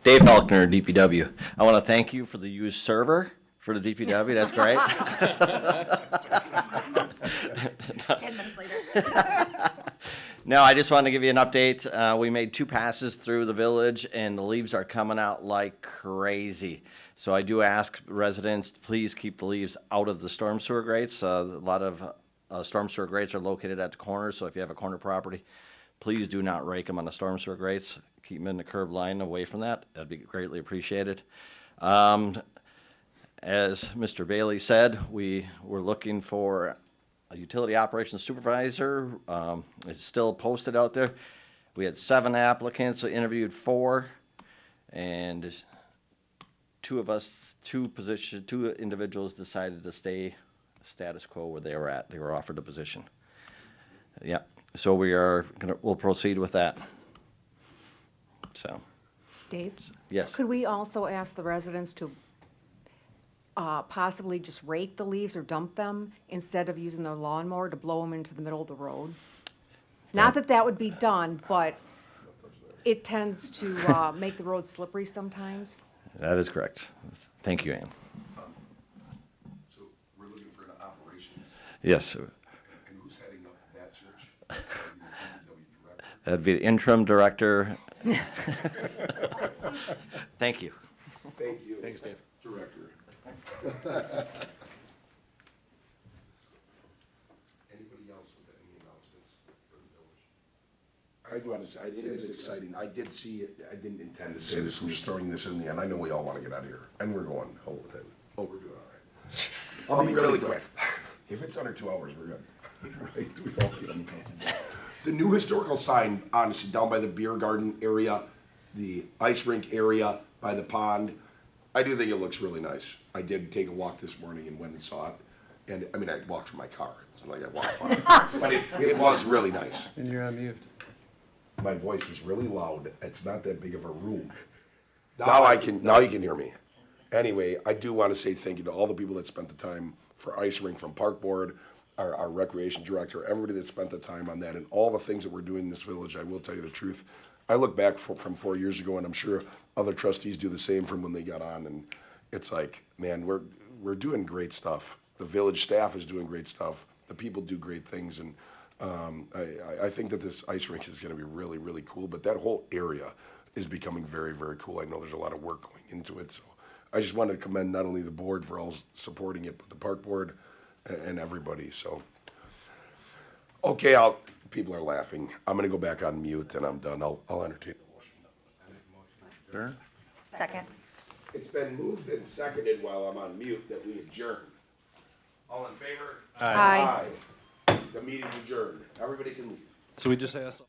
Speaker 17: Dave Faulkner, DPW. I want to thank you for the used server for the DPW. That's great.
Speaker 10: 10 minutes later.
Speaker 17: No, I just wanted to give you an update. We made 2 passes through the village, and the leaves are coming out like crazy. So I do ask residents to please keep the leaves out of the storm sewer grates. A lot of storm sewer grates are located at the corners, so if you have a corner property, please do not rake them on the storm sewer grates. Keep them in the curb line away from that. That'd be greatly appreciated. As Mr. Bailey said, we were looking for a utility operations supervisor. It's still posted out there. We had 7 applicants, so interviewed 4, and 2 individuals decided to stay status quo where they were at. They were offered a position. Yeah, so we'll proceed with that. So,
Speaker 5: Dave?
Speaker 17: yes.
Speaker 5: Could we also ask the residents to possibly just rake the leaves or dump them instead of using their lawnmower to blow them into the middle of the road? Not that that would be done, but it tends to make the road slippery sometimes.
Speaker 17: That is correct. Thank you, Ann.
Speaker 2: So we're looking for an operations,
Speaker 17: Yes,
Speaker 2: and who's heading up that search?
Speaker 17: that'd be the interim director. Thank you.
Speaker 2: Thank you.
Speaker 9: Thanks, Dave.
Speaker 2: Director. Anybody else with any announcements for the village? I do want to say, it is exciting. I did see it, I didn't intend to say this, I'm just throwing this in the end. I know we all want to get out of here, and we're going, we're doing all right. I'll be really quick. If it's under 2 hours, we're good. Right? We've all given the new historical sign, honestly, down by the beer garden area, the ice rink area by the pond, I do think it looks really nice. I did take a walk this morning and went and saw it. And, I mean, I walked from my car. It wasn't like I walked by it. But it was really nice.
Speaker 1: And you're on mute.
Speaker 2: My voice is really loud. It's not that big of a room. Now you can hear me. Anyway, I do want to say thank you to all the people that spent the time for ice rink, from park board, our recreation director, everybody that spent the time on that, and all the things that we're doing in this village. I will tell you the truth. I look back from 4 years ago, and I'm sure other trustees do the same from when they got on, and it's like, man, we're doing great stuff. The village staff is doing great stuff. The people do great things, and I think that this ice rink is going to be really, really cool. But that whole area is becoming very, very cool. I know there's a lot of work going into it, so I just wanted to commend not only the board for all supporting it, but the park board and everybody. So, okay, people are laughing. I'm going to go back on mute, and I'm done. I'll entertain the motion.
Speaker 9: Sure.
Speaker 10: Second.
Speaker 2: It's been moved and seconded while I'm on mute that we adjourn. All in favor?
Speaker 5: Aye.
Speaker 2: Aye. The meeting's adjourned. Everybody can leave.
Speaker 1: So we just asked.